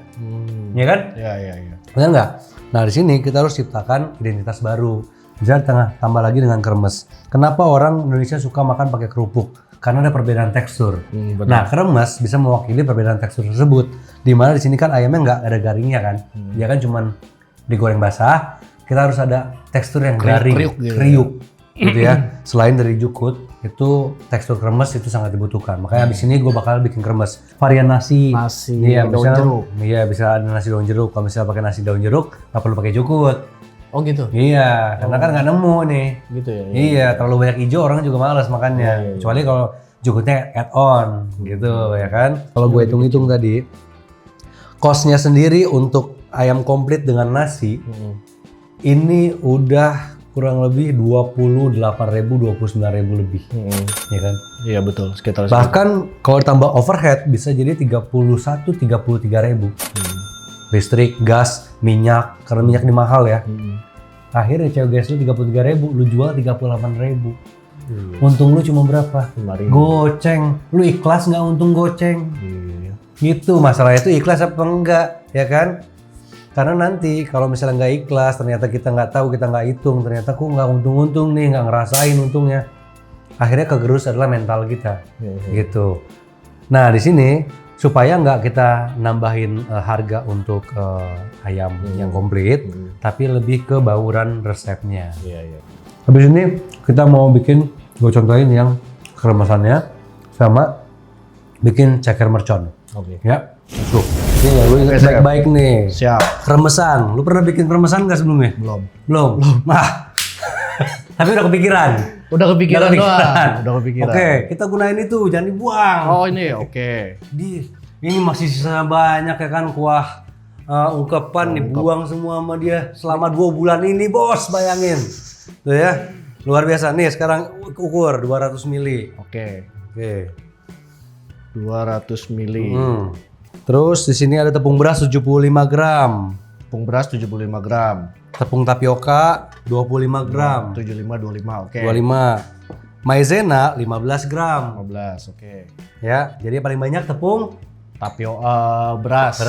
S1: ya kan?
S2: Iya, iya, iya.
S1: Benar nggak? Nah di sini kita harus ciptakan identitas baru. Misalnya tambah lagi dengan kremes. Kenapa orang Indonesia suka makan pakai kerupuk? Karena ada perbedaan tekstur.
S2: Betul.
S1: Nah, kremes bisa mewakili perbedaan tekstur tersebut. Di mana di sini kan ayamnya nggak ada garingnya kan? Dia kan cuman digoreng basah. Kita harus ada tekstur yang garing,
S2: kriuk gitu ya.
S1: kriuk, gitu ya. Selain dari jukut, itu tekstur kremes itu sangat dibutuhkan. Makanya di sini gue bakal bikin kremes. Varian nasi.
S2: Nasi
S1: Iya,
S2: daun
S1: misalnya-
S2: jeruk.
S1: Iya, bisa ada nasi daun jeruk. Kalau misalnya pakai nasi daun jeruk, nggak perlu pakai jukut.
S2: Oh gitu.
S1: Iya, karena kan nggak nemu nih.
S2: Gitu ya.
S1: Iya, terlalu banyak hijau orang juga malas makannya. Kecuali kalau jukutnya add on gitu ya kan. Kalau gue hitung-hitung tadi, cost-nya sendiri untuk ayam komplit dengan nasi ini udah kurang lebih 28.000, 29.000 lebih, ya kan.
S2: Iya betul, sekitar segitu.
S1: Bahkan kalau tambah overhead bisa jadi 31, 33.000. Listrik, gas, minyak, karena minyak ini mahal ya. Akhirnya cewek gas lu 33.000, lu jual 38.000. Untung lu cuma berapa?
S2: 5.000.
S1: Goceng. Lu ikhlas nggak untung goceng?
S2: Iya.
S1: Gitu, masalah itu ikhlas apa enggak, ya kan? Karena nanti kalau misalnya nggak ikhlas, ternyata kita nggak tahu, kita nggak hitung, ternyata kok nggak untung-untung nih, nggak ngerasain untungnya. Akhirnya kegerus adalah mental kita, gitu. Nah di sini supaya nggak kita nambahin harga untuk ayam yang komplit, tapi lebih ke bauran resepnya.
S2: Iya, iya.
S1: Habis ini kita mau bikin, gue contohin yang kremesannya sama bikin ceker mercon.
S2: Oke.
S1: Ya, tuh. Ini ya, gue ingat baik-baik nih.
S2: Siap.
S1: Kremesan, lu pernah bikin kremesan nggak sebelumnya?
S2: Belum.
S1: Belum. Nah, tapi udah kepikiran.
S2: Udah kepikiran
S1: Udah
S2: doang. Udah kepikiran.
S1: Oke, kita gunain itu, jangan dibuang.
S2: Oh ini oke.
S1: Ini masih sisa banyak ya kan kuah ungkepan dibuang semua sama dia selama 2 bulan ini bos, bayangin. Tuh ya, luar biasa. Nih sekarang ukur 200 mili.
S2: Oke.
S1: Oke.
S2: 200 mili.
S1: Terus di sini ada tepung beras 75 gram.
S2: Tepung beras 75 gram.
S1: Tepung tapioka 25 gram.
S2: 75, 25, oke.
S1: 25. Maizena 15 gram.
S2: 15, oke.
S1: Ya, jadi yang paling banyak tepung.
S2: Beras.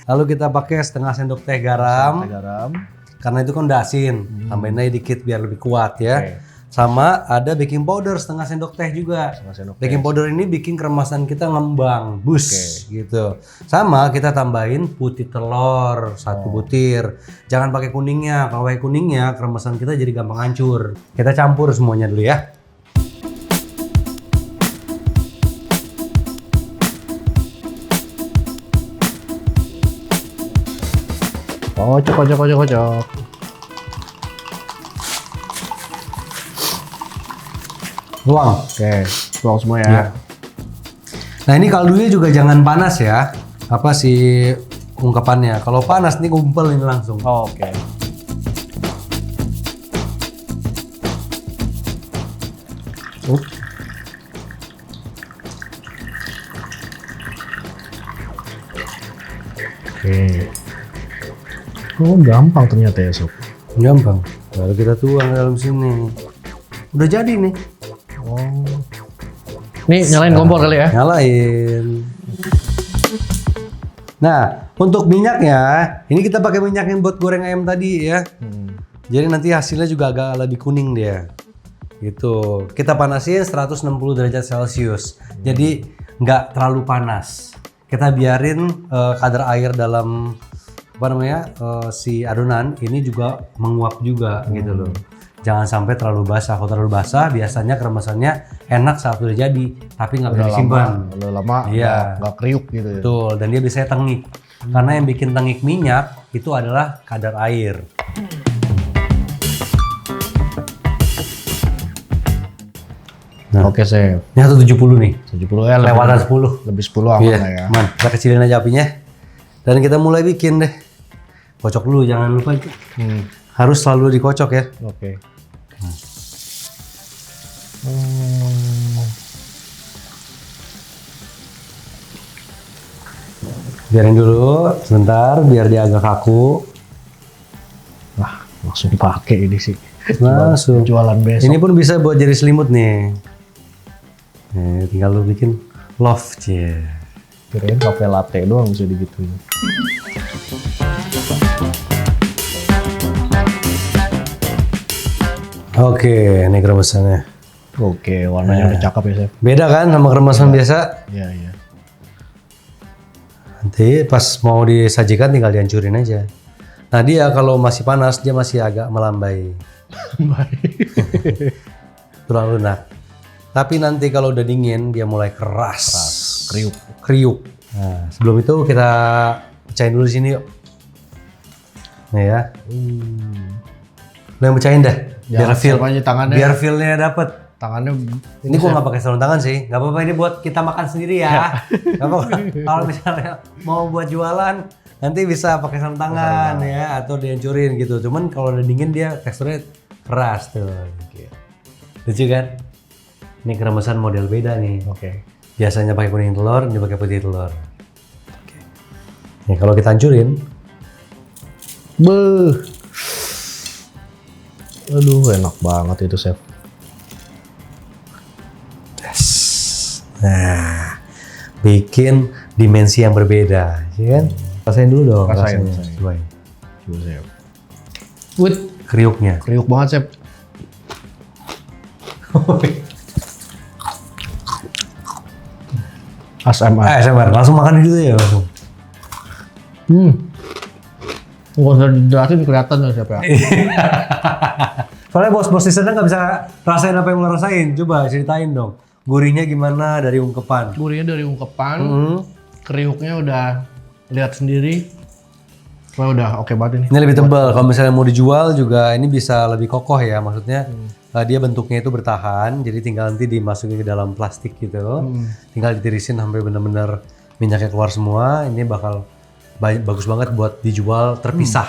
S1: Lalu kita pakai setengah sendok teh garam.
S2: Garam.
S1: Karena itu kan udah asin. Tambahin aja dikit biar lebih kuat ya.
S2: Oke.
S1: Sama ada baking powder setengah sendok teh juga.
S2: Setengah sendok teh.
S1: Baking powder ini bikin keremasan kita ngembang, bus gitu. Sama kita tambahin putih telur 1 butir. Jangan pakai kuningnya. Kalau pakai kuningnya keremasan kita jadi gampang hancur. Kita campur semuanya dulu ya.
S2: Kocok.
S1: Tuang.
S2: Oke, tuang semua ya.
S1: Ya. Nah ini kaldunya juga jangan panas ya. Apa sih ungkapannya? Kalau panas nih kumpul ini langsung.
S2: Oh, oke. Oke. Oh, gampang ternyata ya, Sob.
S1: Gampang. Lalu kita tuang ke dalam sini. Udah jadi nih.
S2: Oh. Nih, nyalain kompor kali ya.
S1: Nyalain. Nah, untuk minyaknya, ini kita pakai minyak yang buat goreng ayam tadi ya. Jadi nanti hasilnya juga agak lebih kuning dia. Gitu. Kita panasin 160 derajat Celcius. Jadi nggak terlalu panas. Kita biarin kadar air dalam apa namanya si adonan ini juga menguap juga gitu loh. Jangan sampai terlalu basah. Kalau terlalu basah biasanya keremasannya enak saat udah jadi, tapi nggak bisa disimpan.
S2: Udah lama,
S1: Iya.
S2: nggak kriuk gitu ya.
S1: Betul, dan dia biasanya tengik. Karena yang bikin tengik minyak itu adalah kadar air. Nah.
S2: Oke, Chef.
S1: Ini 170 nih.
S2: 70 ya,
S1: Lewatan 10.
S2: lebih 10 aman
S1: Iya,
S2: lah ya.
S1: aman. Kita kecilin aja apinya. Dan kita mulai bikin deh. Kocok dulu, jangan lupa. Harus selalu dikocok ya.
S2: Oke.
S1: Biarin dulu sebentar biar dia agak kaku.
S2: Wah, langsung pakai ini sih.
S1: Langsung.
S2: Jualan besok.
S1: Ini pun bisa buat jadi selimut nih. Nih, tinggal lu bikin love cie.
S2: Kirain kafe latte doang bisa digituin.
S1: Oke, ini keremesannya.
S2: Oke, warnanya udah cakep ya, Chef.
S1: Beda kan sama keremasan biasa?
S2: Iya, iya.
S1: Nanti pas mau disajikan tinggal dihancurin aja. Nah dia kalau masih panas dia masih agak melambai. Kurang lunak. Tapi nanti kalau udah dingin dia mulai keras. Kriuk. Nah, sebelum itu kita pecahin dulu sini yuk. Nih ya. Lo yang pecahin dah. Biar
S2: Jangan
S1: feel.
S2: siapa aja tangannya.
S1: Biar feelnya dapet.
S2: Tangannya
S1: Ini gua nggak pakai sarung tangan sih. Nggak apa-apa, ini buat kita makan sendiri ya. Nggak apa-apa. Kalau misalnya mau buat jualan nanti bisa pakai sarung tangan ya atau dihancurin gitu. Cuman kalau udah dingin dia teksturnya keras tuh. Lucu kan? Ini keremesan model beda nih.
S2: Oke.
S1: Biasanya pakai kuning telur, ini pakai putih telur. Oke. Nih kalau kita hancurin,
S2: Beuh. Aduh, enak banget itu, Chef.
S1: nah bikin dimensi yang berbeda, ya kan? Rasain dulu dong,
S2: Rasain.
S1: Cobain.
S2: Coba, Chef. Wih,
S1: Kriuknya.
S2: kriuk banget, Chef. ASMR.
S1: ASMR, langsung makan dulu ya langsung.
S2: Nggak usah dijelasin kelihatan ya, Chef ya.
S1: Soalnya bos-bos di sana nggak bisa rasain apa yang lo rasain. Coba ceritain dong. Gurihnya gimana dari ungkepan?
S2: Gurihnya dari ungkepan, kriuknya udah lihat sendiri. Wah, udah oke banget ini.
S1: Ini lebih tebal. Kalau misalnya mau dijual juga ini bisa lebih kokoh ya. Maksudnya dia bentuknya itu bertahan. Jadi tinggal nanti dimasukin ke dalam plastik gitu. Tinggal ditirisin sampai benar-benar minyaknya keluar semua. Ini bakal bagus banget buat dijual terpisah.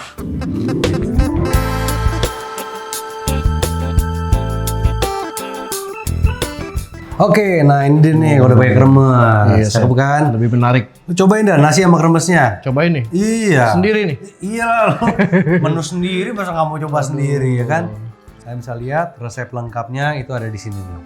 S1: Oke, nah ini dia nih udah pakai kremes.
S2: Iya,
S1: Cakep kan?
S2: Lebih menarik.
S1: Lu cobain dah nasi sama kremesnya.
S2: Cobain nih.
S1: Iya.
S2: Sendiri nih.
S1: Iya lah, lu menu sendiri masa nggak mau coba sendiri ya kan? Saya bisa lihat resep lengkapnya itu ada di sini nih.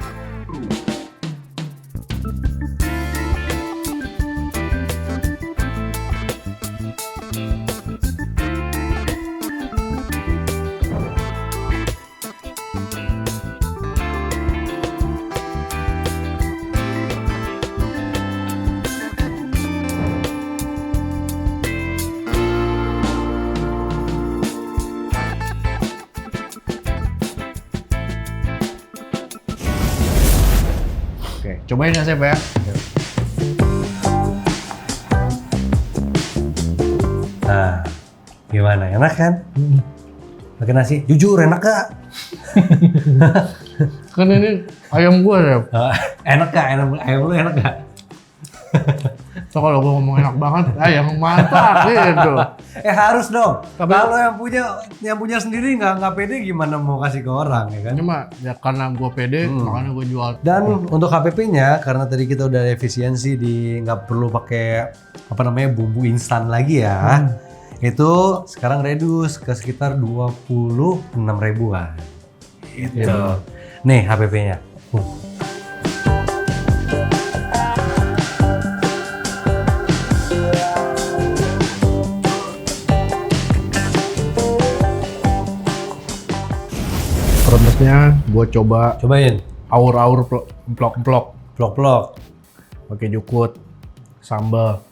S2: Oke, cobain ya Chef ya.
S1: Nah, gimana? Enak kan? Pakai nasi? Jujur enak gak?
S2: Kan ini ayam gua Chef.
S1: Enak gak? Ayam lu enak gak?
S2: So kalau gua ngomong enak banget, ayam mantap gitu.
S1: Harus dong.
S2: Tapi-
S1: Kalau yang punya sendiri nggak pede gimana mau kasih ke orang ya kan?
S2: Ini mah ya karena gua pede, makanya gua jual.
S1: Dan untuk HPP-nya karena tadi kita udah ada efisiensi di nggak perlu pakai apa namanya bumbu instan lagi ya. Itu sekarang reduce ke sekitar 26 ribuan. Gitu. Nih HPP-nya.
S2: Kremesnya gua coba
S1: Cobain.
S2: aur-aur emplok-emplok.
S1: Vlog-vlog.
S2: Pakai jukut, sambal.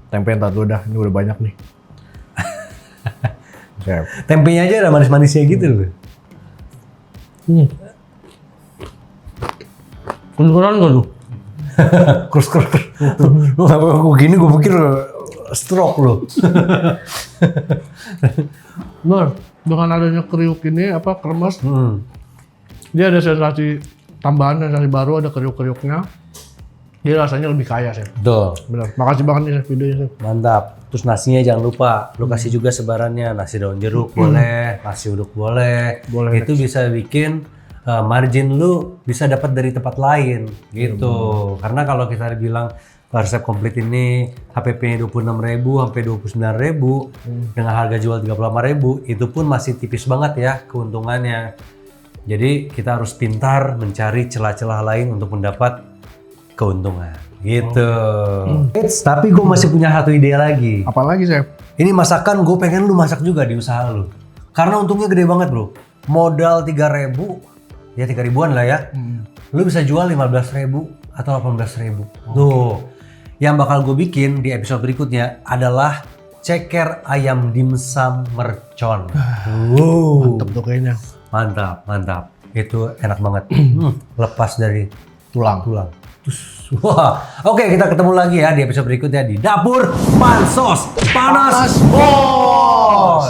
S2: Tempe ntar dulu dah, ini udah banyak nih. Chef.
S1: Tempenya aja ada manis-manisnya gitu loh.
S2: Beneran gak lu?
S1: Krus. Lu nggak gue gini gue pikir stroke lo.
S2: Bener, dengan adanya kriuk ini apa kremes, dia ada sensasi tambahan, sensasi baru, ada kriuk-kriuknya. Dia rasanya lebih kaya Chef.
S1: Betul.
S2: Bener, makasih banget nih Chef videonya Chef.
S1: Mantap. Terus nasinya jangan lupa, lu kasih juga sebarannya nasi daun jeruk boleh, nasi uduk boleh.
S2: Boleh.
S1: Itu bisa bikin margin lu bisa dapat dari tempat lain gitu. Karena kalau kita bilang resep komplit ini HPP-nya 26.000 sampai 29.000 dengan harga jual 35.000 itu pun masih tipis banget ya keuntungannya. Jadi kita harus pintar mencari celah-celah lain untuk mendapat keuntungan gitu. Tapi gue masih punya satu ide lagi.
S2: Apalagi Chef?
S1: Ini masakan gue pengen lu masak juga di usaha lu. Karena untungnya gede banget bro. Modal 3.000, ya 3.000-an lah ya. Lu bisa jual 15.000 atau 18.000. Tuh. Yang bakal gue bikin di episode berikutnya adalah ceker ayam dimsum mercon. Wow.
S2: Mantep tuh kayaknya.
S1: Mantap. Itu enak banget. Lepas dari
S2: Tulang.
S1: Wah, oke kita ketemu lagi ya di episode berikutnya di Dapur Pansos Panas Bos.